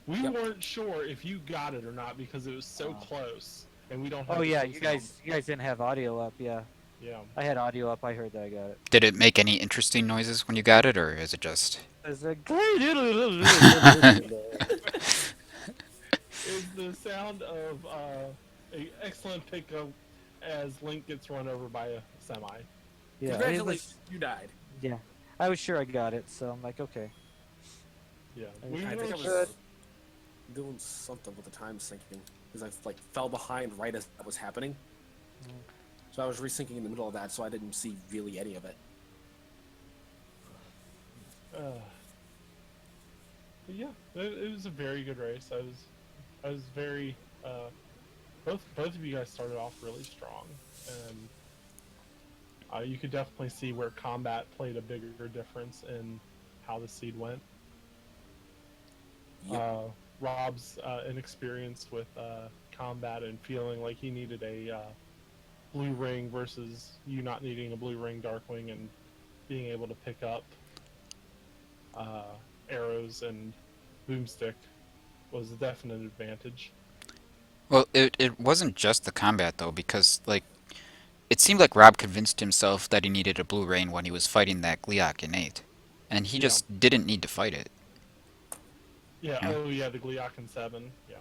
We Yep. weren't sure if you got it or not because it was so close, and we don't have Oh the yeah, full you sound. guys didn't have audio up, yeah. Yeah. I had audio up, I heard that I got it. did it make any interesting noises when you got it, or is it just? It's like Is the sound of a excellent pickup as Link gets run over by a semi. yeah, it Congratulations, was, you died. yeah. I was sure I got it, so I'm like, okay. Yeah. I We I think I weren't was sure. doing something with the time syncing because I like fell behind right as that was happening. So I was resyncing in the middle of that, so I didn't see really any of it. But yeah, it was a very good race. I was very both of you guys started off really strong, and you could definitely see where combat played a bigger difference in how the seed went. Yep. Rob's inexperience with combat and feeling like he needed a blue ring versus you not needing a blue ring Darkwing and being able to pick up arrows and boomstick was a definite advantage. Well, it wasn't just the combat though, because like it seemed like Rob convinced himself that he needed a blue rain when he was fighting that Gleeok in 8, and he Yeah. just didn't need to fight it. Yeah, Yeah. oh yeah, the Gleeok 7. Yeah.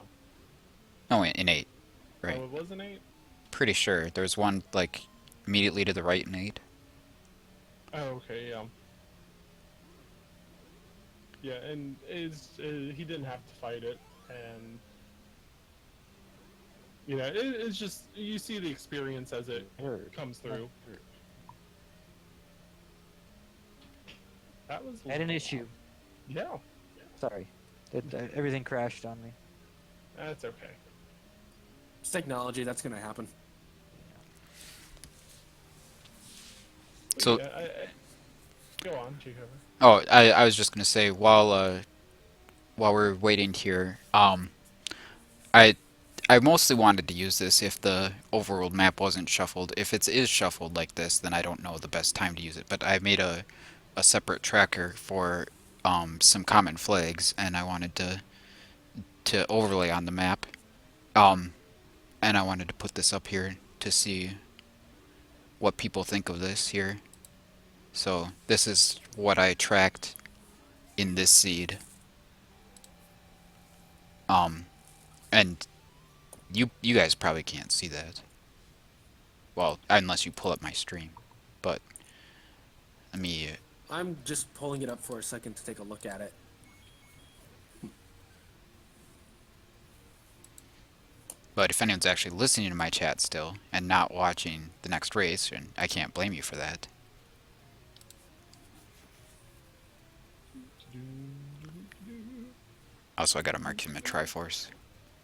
No, in 8, right? Oh, it was an 8? Pretty sure there's one like immediately to the right in 8. Oh, okay, yeah. Yeah, and he didn't have to fight it, and it's just you see the experience as it Heard. comes through. That was Had an issue. Yeah, Sorry. Everything crashed on me. that's okay. It's technology. That's gonna happen. But So- yeah, go on, Jacob. Oh, I was just gonna say while we're waiting here, I I mostly wanted to use this if the overworld map wasn't shuffled. If it is shuffled like this, then I don't know the best time to use it. But I made a separate tracker for some common flags, and I wanted to overlay on the map. And I wanted to put this up here to see what people think of this here. So this is what I tracked in this seed. And you guys probably can't see that. Well, unless you pull up my stream. But let me. I'm just pulling it up for a second to take a look at it. But if anyone's actually listening to my chat still and not watching the next race, and I can't blame you for that. Also, I gotta mark him a Triforce.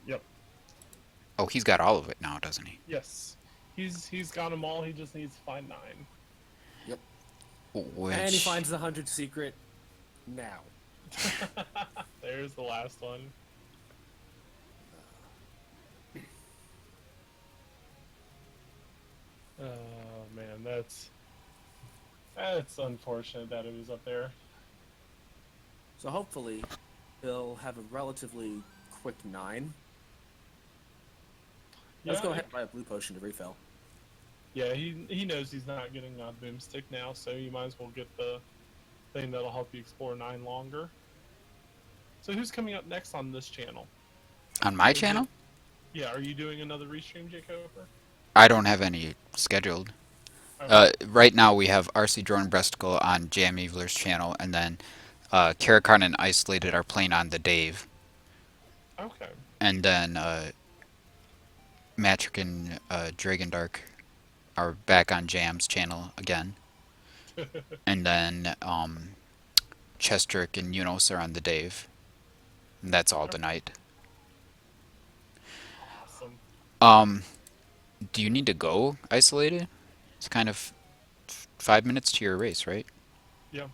Yep. Oh, he's got all of it now, doesn't he? Yes, he's got them all. He just needs to find 9. Yep. Which... And he finds the 100 secret now. There's the last one. Oh man, that's unfortunate that it was up there. So hopefully, he'll have a relatively quick 9. Let's go ahead and buy a blue potion to refill. Yeah, he knows he's not getting boomstick now, so you might as well get the thing that'll help you explore 9 longer. So who's coming up next on this channel? On my channel? Yeah, are you doing another restream, Jacob? I don't have any scheduled. Right now we have RC Drone Breasticle on JamEvil's channel, and then Karakarn and Isolated are playing on the Dave. Okay. And then Matrick and Dragon Dark are back on Jam's channel again. And then Chestrick and Unos are on the Dave. And that's all tonight. Awesome. Do you need to go, Isolated? It's kind of 5 minutes to your race, right? Yeah.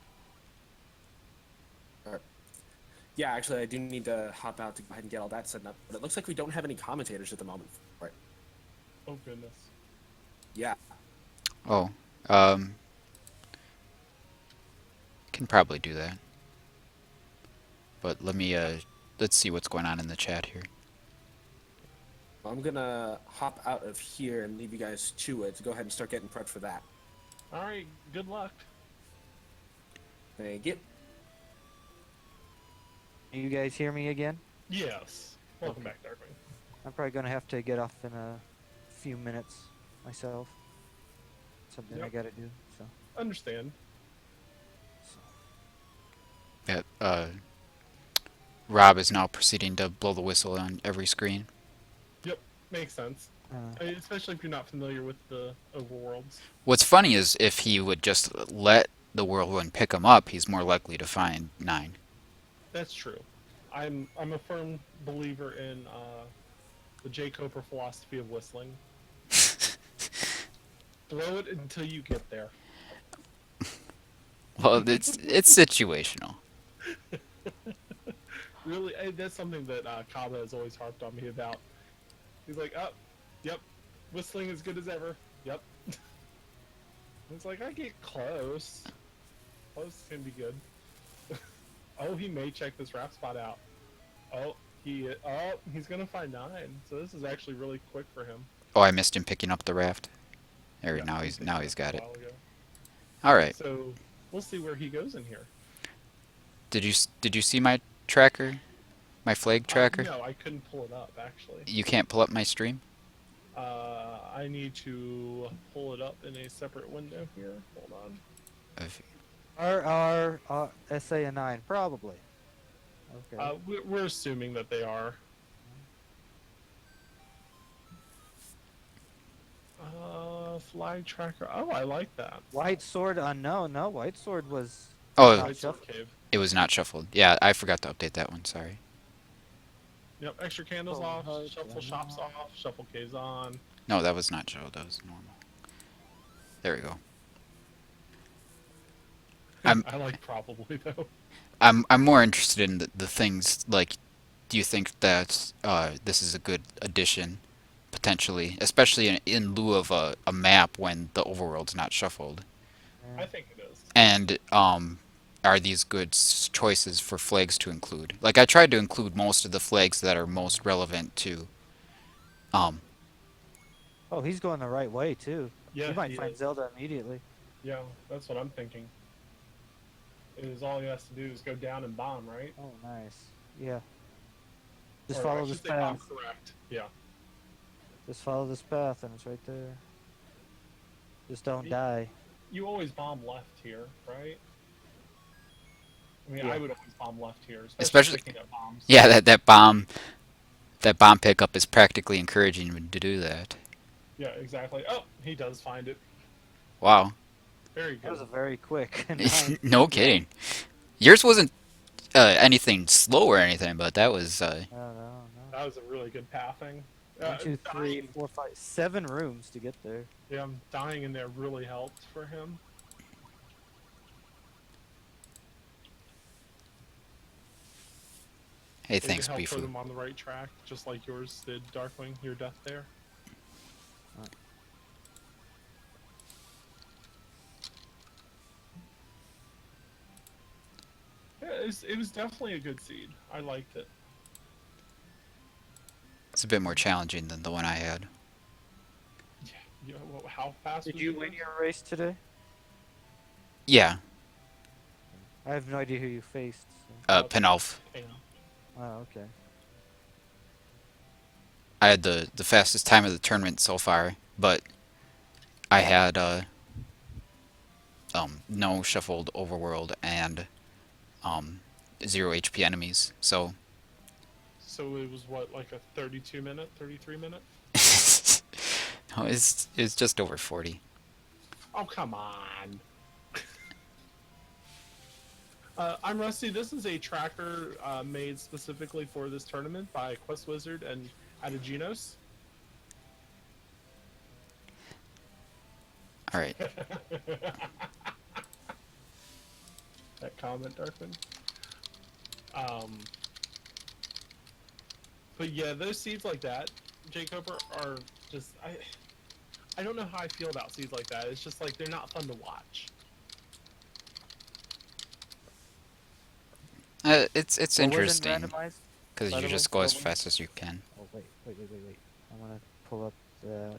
Yeah, actually, I do need to hop out to go ahead and get all that set up. But it looks like we don't have any commentators at the moment. Right. Oh goodness. Yeah. Oh, can probably do that. But let me, let's see what's going on in the chat here. I'm gonna hop out of here and leave you guys to it to go ahead and start getting prepped for that. All right. Good luck. Thank you. Do you guys hear me again? Yes. Welcome back, Darkwing. I'm probably gonna have to get off in a few minutes myself. Something I Yep. gotta do. So. Understand. Yeah, Rob is now proceeding to blow the whistle on every screen. Yep. Makes sense. Especially if you're not familiar with the overworlds. What's funny is if he would just let the whirlwind pick him up, he's more likely to find 9. That's true. I'm a firm believer in the J. Coper philosophy of whistling. Blow it until you get there. Well, it's situational. Really, that's something that Kaba has always harped on me about. He's like, oh, yep, whistling as good as ever. Yep. It's like, I get close. Close can be good. Oh, he may check this rap spot out. Oh, he's gonna find 9. So this is actually really quick for him. Oh, I missed him picking up the raft. There, Yeah, now he he's picked it up got a it. while ago. All right. So we'll see where he goes in here. Did you see my tracker, my flag tracker? No, I couldn't pull it up actually. You can't pull up my stream. I need to pull it up in a separate window here. Hold on. Our SA9 probably. Okay. We're assuming that they are. Flag tracker. Oh, I like that. White Sword unknown. No, White Sword was Oh, not White Sword shuffled. Cave. it was not shuffled. Yeah, I forgot to update that one. Sorry. Yep, extra candles Cold off, Heart shuffle shops unknown. off, shuffle caves on. No, that was not shuffled. That was normal. There we go. I'm I like probably though. I'm more interested in the things like. Do you think that this is a good addition, potentially, especially in lieu of a map when the overworld's not shuffled? I think it is. And are these good choices for flags to include? Like I tried to include most of the flags that are most relevant to. Um, Oh, he's going the right way too. Yeah, You might he find is. Zelda immediately. Yeah, that's what I'm thinking. Is all he has to do is go down and bomb, right? Oh, nice. Yeah. Just Or I follow should this say bomb path. correct. Yeah. Just follow this path, and it's right there. Just don't He- die. You always bomb left here, right? I mean, Yeah. I would always bomb left here, Especially- picking up bombs. yeah, that bomb pickup is practically encouraging you to do that. Yeah, exactly. Oh, he does find it. Wow. Very That was good. a very quick. Nine. No kidding. Yours wasn't anything slow or anything, but that was. No. That was a really good pathing. 1, 2, 3, Dying, 4, 5, 7 rooms to get there. yeah, dying in there really helped for him. Hey, Maybe thanks, help put Beefoo. him on the right track, just like yours did, Darkwing. Your death there. Yeah, it was definitely a good seed. I liked it. It's a bit more challenging than the one I had. Yeah, how fast Did was you yours? win your race today? Yeah, I have no idea who you faced. So. Penulf. Yeah. Oh, okay. I had the fastest time of the tournament so far, but I had no shuffled overworld and um, 0 HP enemies. So So it was what, like a 32-minute, 33-minute? no, it's just over 40. Oh, come on. I'm Rusty. This is a tracker made specifically for this tournament by Quest Wizard and Adaginos. All right. That comment, Darkwing. But yeah, those seeds like that, Jacob, are just I don't know how I feel about seeds like that. It's just like they're not fun to watch. It's What was interesting randomized? because by you the just way? go as What one? fast as you can. Oh, wait. I want to pull up that.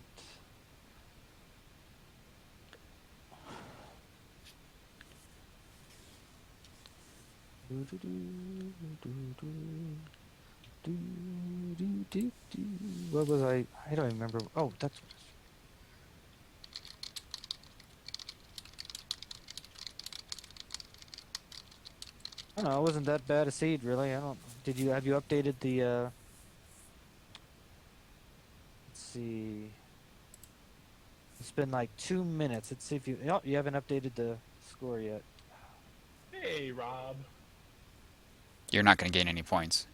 What was I? I don't remember. Oh, that's. I don't know. It wasn't that bad a seed, really. I don't. Did you have you updated the? Let's see. It's been like 2 minutes. Let's see if you. No, you haven't updated the score yet. Hey, Rob. You're not going to gain any points.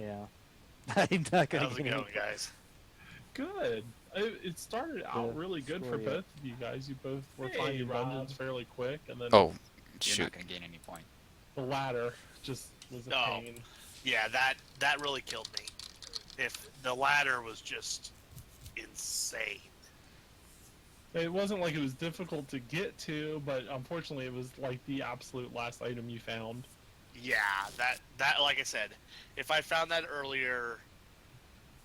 Yeah. I'm not gonna How's it get any going, guys? Good. It started out really good for score yet. both of you guys. You both were Hey, finding dungeons Rob. fairly quick, and then Oh, You're shoot. not gonna gain any points. the ladder just was a Oh. pain. Yeah, that really killed me. If the ladder was just insane. It wasn't like it was difficult to get to, but unfortunately, it was like the absolute last item you found. Yeah, that like I said, if I found that earlier,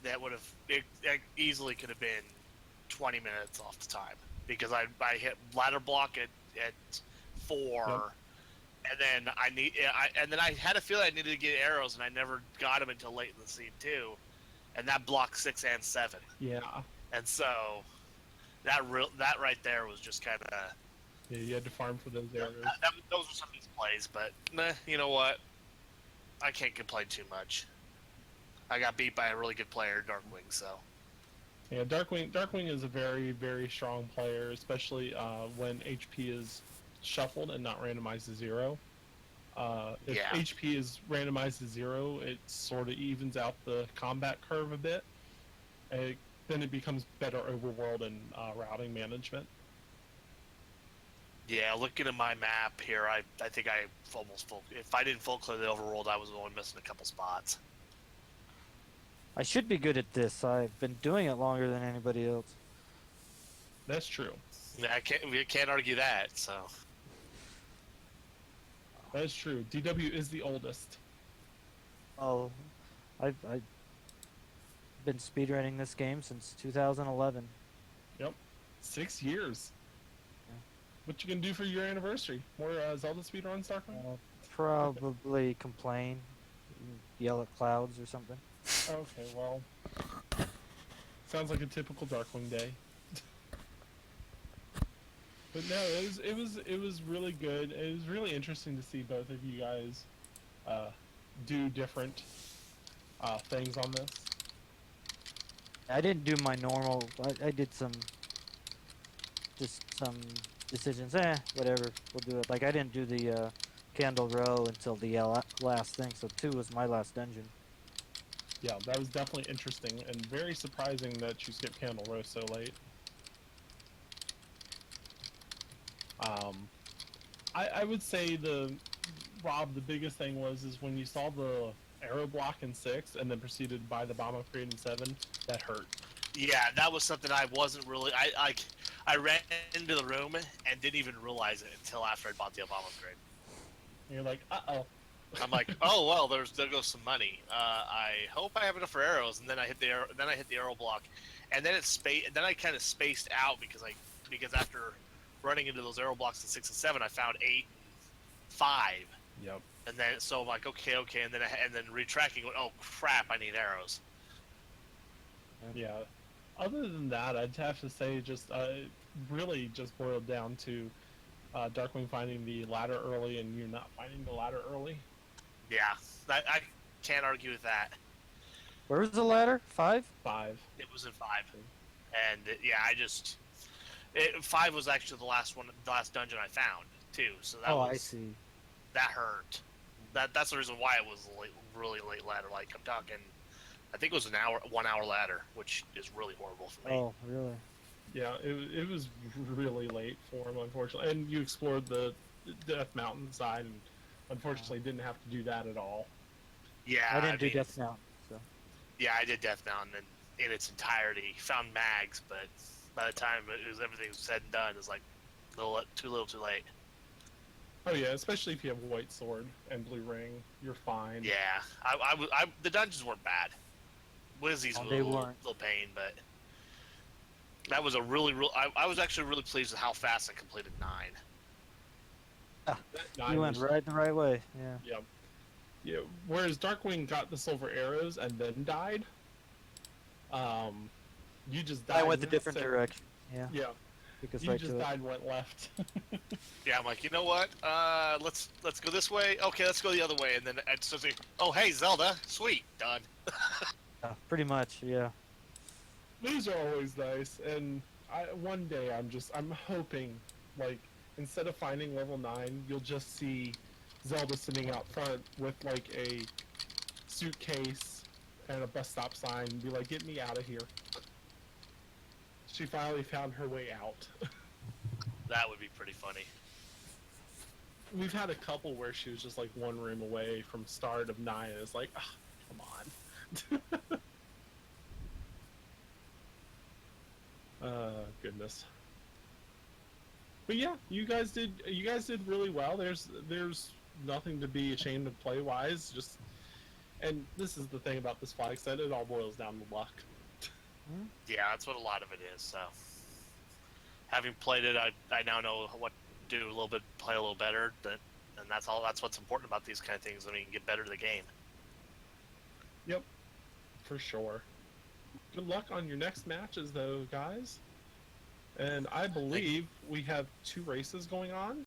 that would have it easily could have been 20 minutes off the time because I hit ladder block at 4, and then I had a feeling I needed to get arrows, and I never got them until late in the scene too, and that blocked 6 and 7, Yeah. and so that right there was just kind of. Yeah, you had to farm for those arrows. Those were some of these plays, but you know what? I can't complain too much. I got beat by a really good player, Darkwing. So Yeah, Darkwing is a very, very strong player, especially when HP is shuffled and not randomized to 0. If Yeah. HP is randomized to 0, it sort of evens out the combat curve a bit. Then it becomes better overworld and routing management. yeah, looking at my map here, I think I almost full. If I didn't full clear the overworld, I was only missing a couple spots. I should be good at this. I've been doing it longer than anybody else. That's true. Yeah, we can't argue that. So That is true. DW is the oldest. Oh, I've been speedrunning this game since 2011. 6 years. Yeah. What you gonna do for your anniversary? More Zelda speedruns, Darkwing? I'll probably complain, yell at clouds or something. Okay, well, sounds like a typical Darkwing day. But no, it was really good. It was really interesting to see both of you guys do different things on this. I didn't do my normal. I did some decisions. Whatever. We'll do it. Like I didn't do the Candle Row until the last thing. So 2 was my last dungeon. Yeah, that was definitely interesting and very surprising that you skipped Candle Row so late. I would say Rob, the biggest thing was when you saw the arrow block in 6 and then proceeded to buy the bomb upgrade in 7, that hurt. yeah, that was something I wasn't really. I ran into the room and didn't even realize it until after I bought the bomb upgrade. And you're like, uh-oh. I'm like, oh well, there goes some money. I hope I have enough for arrows, and then I hit the arrow. Then I hit the arrow block, and then Then I kind of spaced out because after running into those arrow blocks in 6 and 7, I found 8 and 5. Yep. And then so I'm like, okay, and then retracking. Oh crap, I need arrows. Yeah. Other than that, I'd have to say just really just boiled down to Darkwing finding the ladder early and you not finding the ladder early. Yeah, I can't argue with that. Where was the ladder? 5? 5. It was in 5, and yeah, 5 was actually the last dungeon I found too. So that I see. That hurt. That's the reason why it was really late ladder. Like I'm talking, I think it was 1 hour ladder, which is really horrible for me. Oh, really? Yeah, it was really late for him, unfortunately. And you explored the Death Mountain side, and unfortunately didn't have to do that at all. Yeah, I didn't do Death Mountain, so. Yeah, I did Death Mountain in its entirety. Found mags, but by the time everything was said and done, it was like too little, too late. Oh yeah, especially if you have White Sword and Blue Ring, you're fine. Yeah, the dungeons weren't bad. Wizzy's was a little pain, but that was a I was actually really pleased with how fast I completed 9. You went right the right way, yeah. Yeah. Yeah. Whereas Darkwing got the silver arrows and then died. You just died. I went the different direction. Yeah. Yeah. Because You right just to died and went left. Yeah, I'm like, you know what? Let's go this way. Okay, let's go the other way, and then it's just like, oh hey Zelda, sweet, done. pretty much, yeah. These are always nice, and one day I'm hoping, like, instead of finding level 9, you'll just see Zelda sitting out front with like a suitcase and a bus stop sign and be like, get me out of here. She finally found her way out. That would be pretty funny. We've had a couple where she was just like one room away from start of 9, and it's like, oh, come on. Goodness. But yeah, you guys did really well. There's nothing to be ashamed of play wise. And this is the thing about this flag set, it all boils down to luck. Yeah, that's what a lot of it is. So, having played it, I now know what to do play a little better. And that's all. That's what's important about these kind of things. I mean, get better at the game. Yep, for sure. Good luck on your next matches, though, guys. And I believe we have 2 races going on.